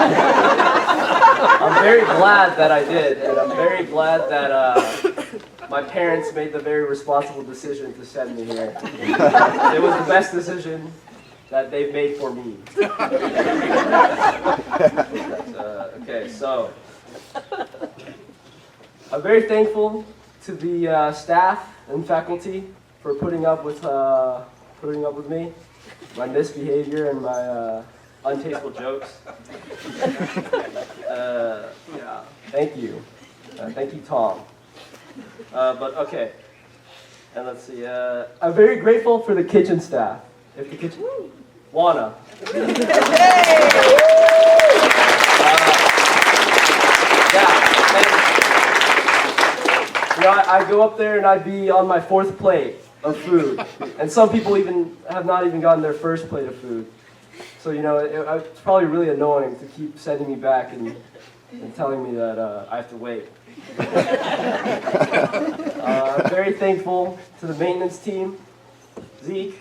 very glad that I did, and I'm very glad that my parents made the very responsible decision to send me here. It was the best decision that they've made for me. Okay, so I'm very thankful to the staff and faculty for putting up with me, my misbehavior, and my untasteful jokes. Yeah, thank you. Thank you, Tom. But okay, and let's see. I'm very grateful for the kitchen staff. If the kitchen, Juana. You know, I go up there and I'd be on my 4th plate of food, and some people even have not even gotten their 1st plate of food. So you know, it's probably really annoying to keep sending me back and telling me that I have to wait. I'm very thankful to the maintenance team, Zeke,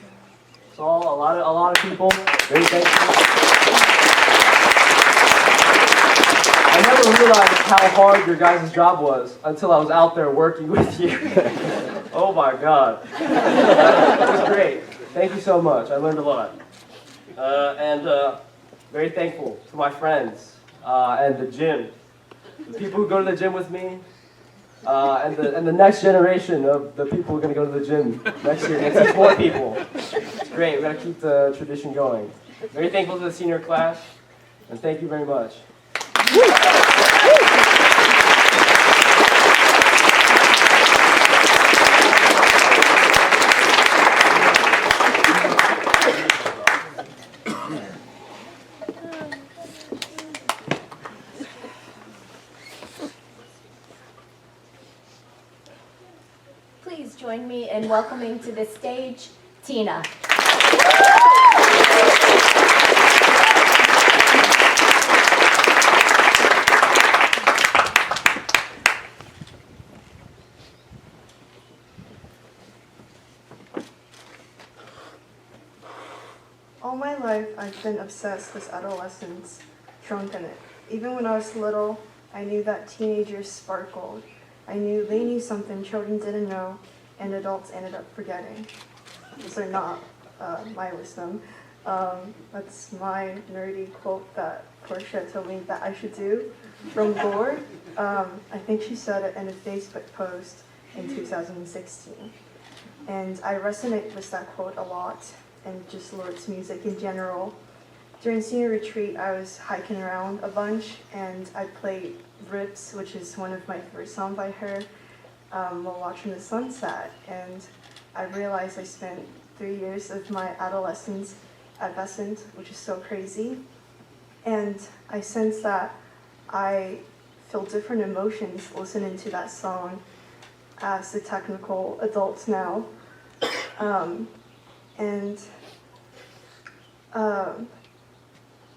Saul, a lot of people. Very thankful. I never realized how hard your guys' job was until I was out there working with you. Oh my God. It was great. Thank you so much. I learned a lot. And very thankful to my friends and the gym. The people who go to the gym with me, and the next generation of the people who are going to go to the gym next year. It's just more people. It's great. We've got to keep the tradition going. Very thankful to the senior class, and thank you very much. Please join me in welcoming to the stage, Tina. All my life, I've been obsessed with adolescence, drunk in it. Even when I was little, I knew that teenagers sparkled. I knew they knew something children didn't know, and adults ended up forgetting. Those are not my wisdom. That's my nerdy quote that Portia told me that I should do from Gore. I think she said it in a Facebook post in 2016. And I resonate with that quote a lot, and just Lord's music in general. During senior retreat, I was hiking around a bunch, and I played Rips, which is one of my favorite songs by her, while watching the sunset. And I realized I spent 3 years of my adolescence at Besant, which is so crazy. And I sense that I feel different emotions listening to that song as the technical adults now.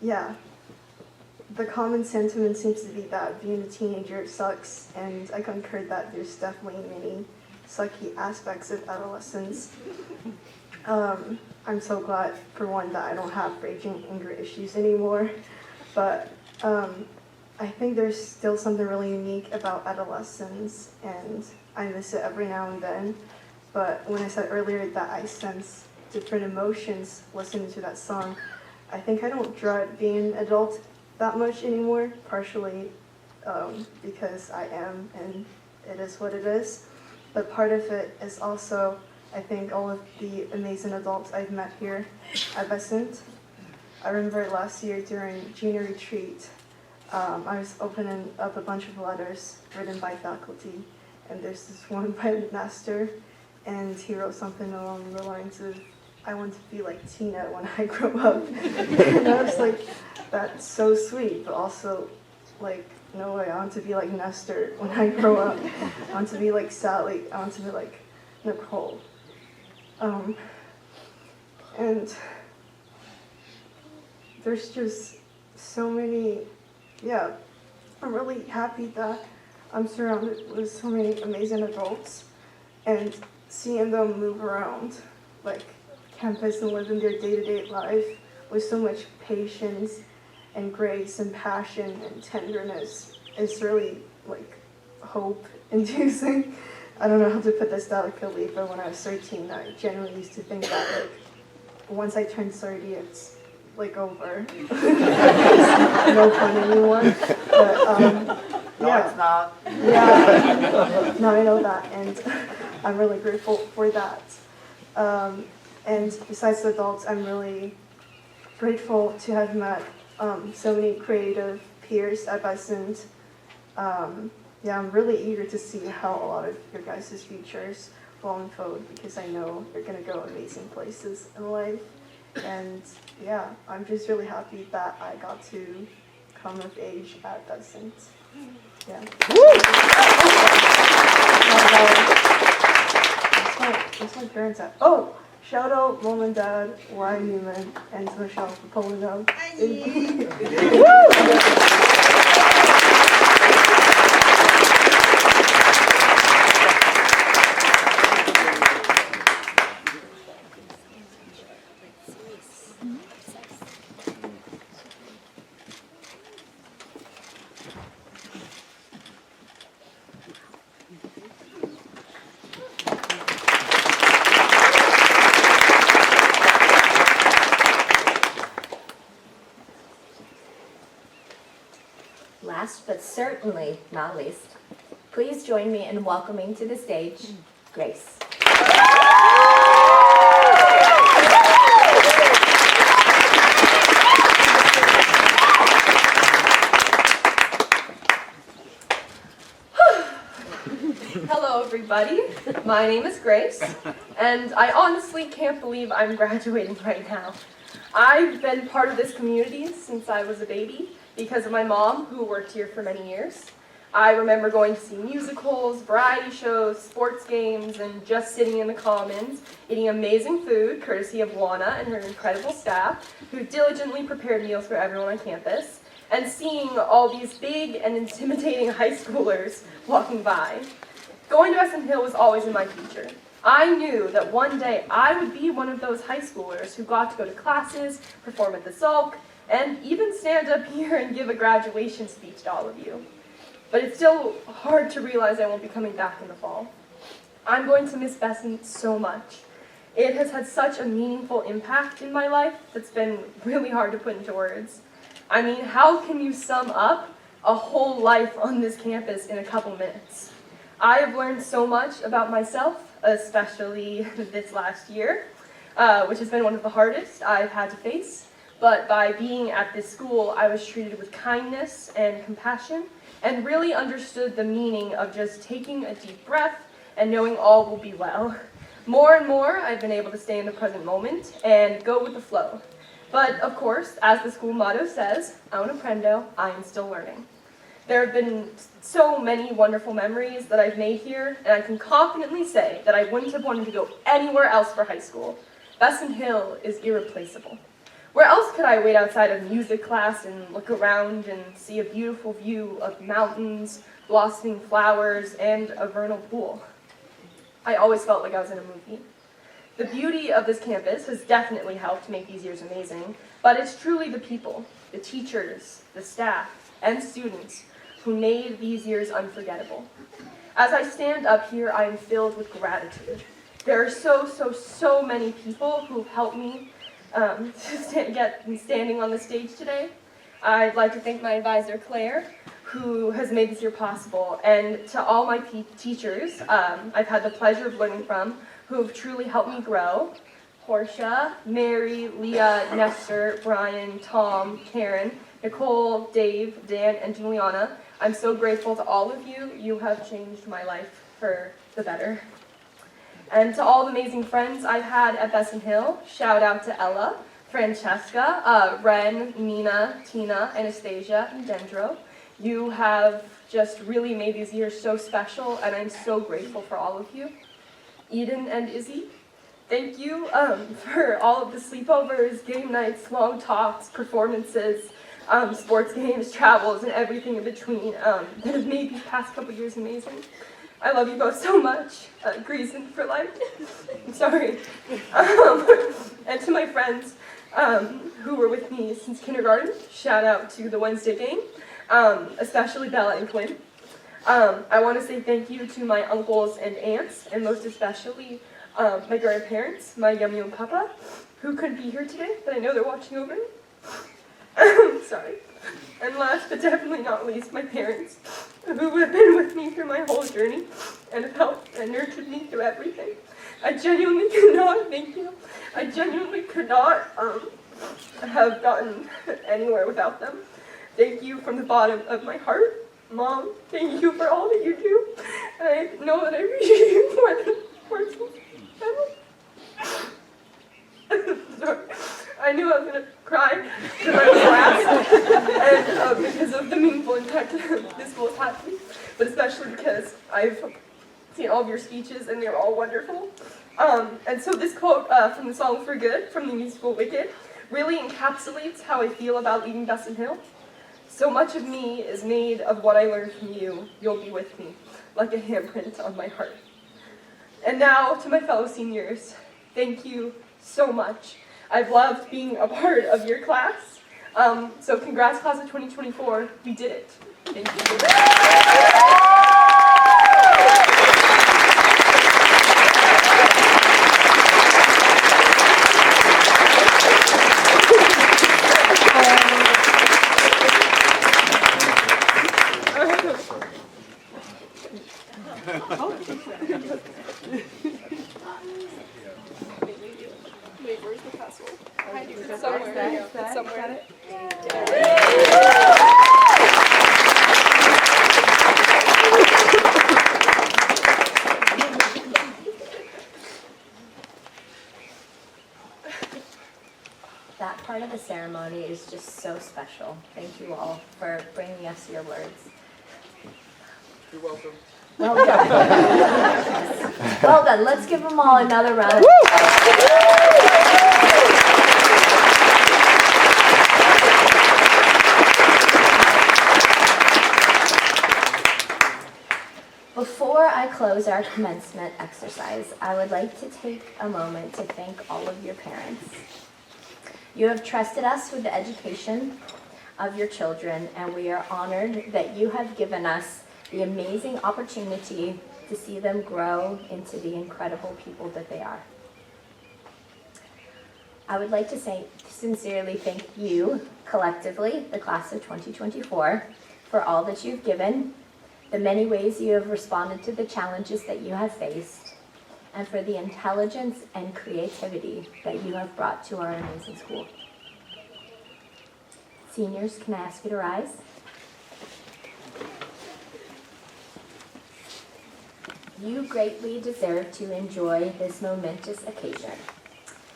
Yeah, the common sentiment seems to be that being a teenager sucks, and I concur that there's definitely many sucky aspects of adolescence. I'm so glad, for one, that I don't have raging anger issues anymore, but I think there's still something really unique about adolescence, and I miss it every now and then. But when I said earlier that I sense different emotions listening to that song, I think I don't dread being an adult that much anymore, partially because I am, and it is what it is. But part of it is also, I think, all of the amazing adults I've met here at Besant. I remember last year during junior retreat, I was opening up a bunch of letters written by faculty, and there's this one by Nestor, and he wrote something along the lines of, "I want to be like Tina when I grow up." And I was like, that's so sweet, but also, like, no way, I want to be like Nestor when I grow up. I want to be like Sally, I want to be like Nicole. And there's just so many, yeah, I'm really happy that I'm surrounded with so many amazing adults, and seeing them move around, like, campus and living their day-to-day life with so much patience and grace and passion and tenderness is really, like, hope-inducing. I don't know how to put this delicately, but when I was 13, I generally used to think that, like, once I turned 30, it's, like, over. No fun anymore. But, No, it's not. Yeah, now I know that, and I'm really grateful for that. And besides the adults, I'm really grateful to have met so many creative peers at Besant. Yeah, I'm really eager to see how a lot of your guys' futures will unfold, because I know you're going to go amazing places in life. And yeah, I'm just really happy that I got to come of age at Besant. Yeah. That's my parents at. Oh, shout out Mom and Dad, Ryan Newman, and Michelle for pulling up. Last but certainly not least, please join me in welcoming to the stage Grace. Hello, everybody. My name is Grace, and I honestly can't believe I'm graduating right now. I've been part of this community since I was a baby because of my mom, who worked here for many years. I remember going to see musicals, variety shows, sports games, and just sitting in the commons, eating amazing food, courtesy of Juana and her incredible staff, who diligently prepared meals for everyone on campus, and seeing all these big and intimidating high schoolers walking by. Going to Besant Hill was always in my future. I knew that one day I would be one of those high schoolers who got to go to classes, perform at the Sulk, and even stand up here and give a graduation speech to all of you. But it's still hard to realize I won't be coming back in the fall. I'm going to miss Besant so much. It has had such a meaningful impact in my life that's been really hard to put into words. I mean, how can you sum up a whole life on this campus in a couple minutes? I have learned so much about myself, especially this last year, which has been one of the hardest I've had to face. But by being at this school, I was treated with kindness and compassion, and really understood the meaning of just taking a deep breath and knowing all will be well. More and more, I've been able to stay in the present moment and go with the flow. But of course, as the school motto says, aun aprendo, I am still learning. There have been so many wonderful memories that I've made here, and I can confidently say that I wouldn't have wanted to go anywhere else for high school. Besant Hill is irreplaceable. Where else could I wait outside of music class and look around and see a beautiful view of mountains, blossoming flowers, and a vernal pool? I always felt like I was in a movie. The beauty of this campus has definitely helped make these years amazing, but it's truly the people, the teachers, the staff, and students who made these years unforgettable. As I stand up here, I am filled with gratitude. There are so many people who've helped me get standing on the stage today. I'd like to thank my advisor, Claire, who has made this year possible, and to all my teachers I've had the pleasure of learning from, who have truly helped me grow. Portia, Mary, Leah, Nestor, Brian, Tom, Karen, Nicole, Dave, Dan, and Juliana. I'm so grateful to all of you. You have changed my life for the better. And to all the amazing friends I've had at Besant Hill, shout out to Ella, Francesca, Ren, Nina, Tina, Anastasia, and Dendro. You have just really made these years so special, and I'm so grateful for all of you. Eden and Izzy, thank you for all of the sleepovers, game nights, long talks, performances, sports games, travels, and everything in between that have made these past couple years amazing. I love you both so much. Greason for life. I'm sorry. And to my friends who were with me since kindergarten, shout out to the Wednesday game, especially Bella and Quinn. I want to say thank you to my uncles and aunts, and most especially my grandparents, my yummy and papa, who couldn't be here today, but I know they're watching over me. Sorry. And last but definitely not least, my parents, who have been with me through my whole journey and have helped and nurtured me through everything. I genuinely could not, thank you, I genuinely could not have gotten anywhere without them. Thank you from the bottom of my heart. Mom, thank you for all that you do. And I know that I appreciate you more than words will ever. Sorry. I knew I was going to cry because I was last and because of the meaningful impact this school has had on me, but especially because I've seen all of your speeches and they're all wonderful. And so this quote from the song For Good from the musical Wicked really encapsulates how I feel about leaving Besant Hill. So much of me is made of what I learned from you. You'll be with me, like a handprint on my heart. And now to my fellow seniors, thank you so much. I've loved being a part of your class. So congrats, class of 2024. We did it. Thank you. Wait, where's the password? It's somewhere. It's somewhere. That part of the ceremony is just so special. Thank you all for bringing us your words. You're welcome. Well done. Well done. Let's give them all another round of applause. Before I close our commencement exercise, I would like to take a moment to thank all of your parents. You have trusted us with the education of your children, and we are honored that you have given us the amazing opportunity to see them grow into the incredible people that they are. I would like to sincerely thank you, collectively, the class of 2024, for all that you've given, the many ways you have responded to the challenges that you have faced, and for the intelligence and creativity that you have brought to our amazing school. Seniors, can I ask you to rise? You greatly deserve to enjoy this momentous occasion.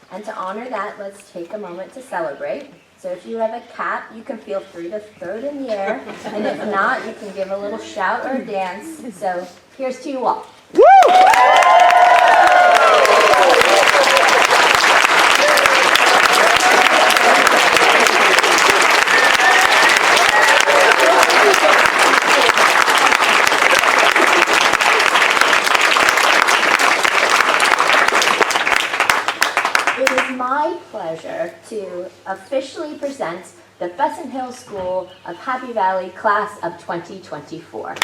And to honor that, let's take a moment to celebrate. So if you have a cap, you can feel free to throw it in the air. And if not, you can give a little shout or dance. So here's to you all. It is my pleasure to officially present the Besant Hill School of Happy Valley Class of 2024.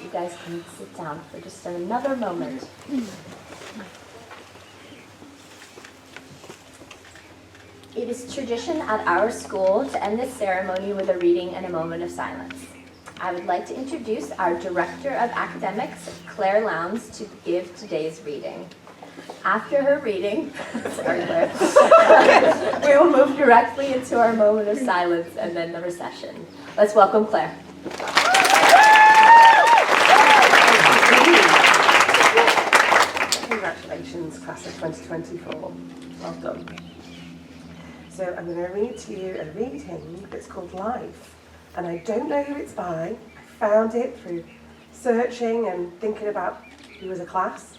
You guys can sit down for just another moment. It is tradition at our school to end this ceremony with a reading and a moment of silence. I would like to introduce our Director of Academics, Claire Lowndes, to give today's reading. After her reading, sorry Claire, we will move directly into our moment of silence and then the recession. Let's welcome Claire. Congratulations, class of 2024. Well done. So I'm going to read to you a reading that's called Life. And I don't know who it's by. I found it through searching and thinking about you as a class.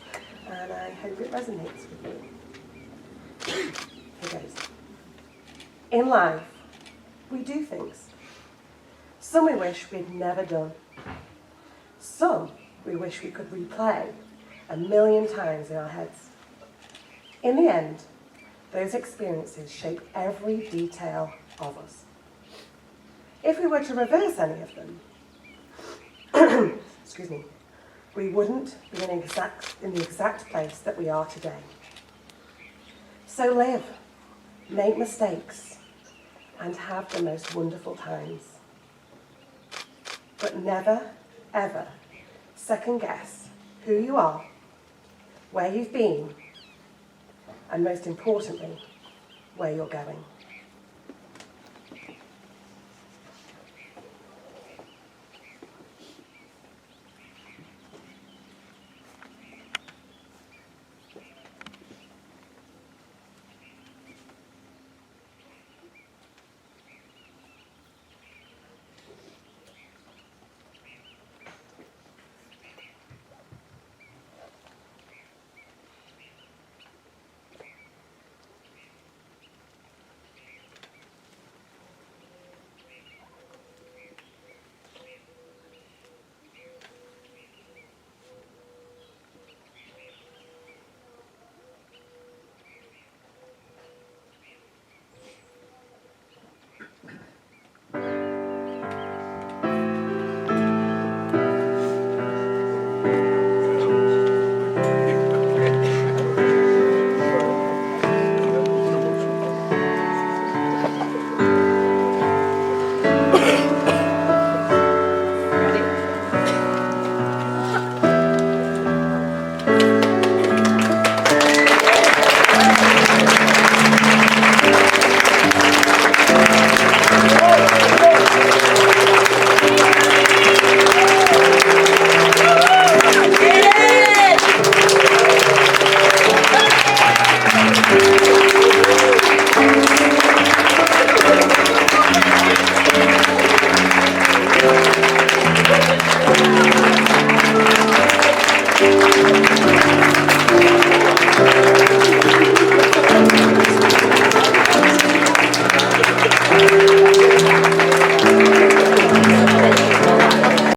And I hope it resonates with you. Here goes. In life, we do things. Some we wish we'd never done. Some we wish we could replay 1,000,000 times in our heads. In the end, those experiences shape every detail of us. If we were to reverse any of them, excuse me, we wouldn't be in the exact place that we are today. So live, make mistakes, and have the most wonderful times. But never, ever second guess who you are, where you've been, and most importantly, where you're going.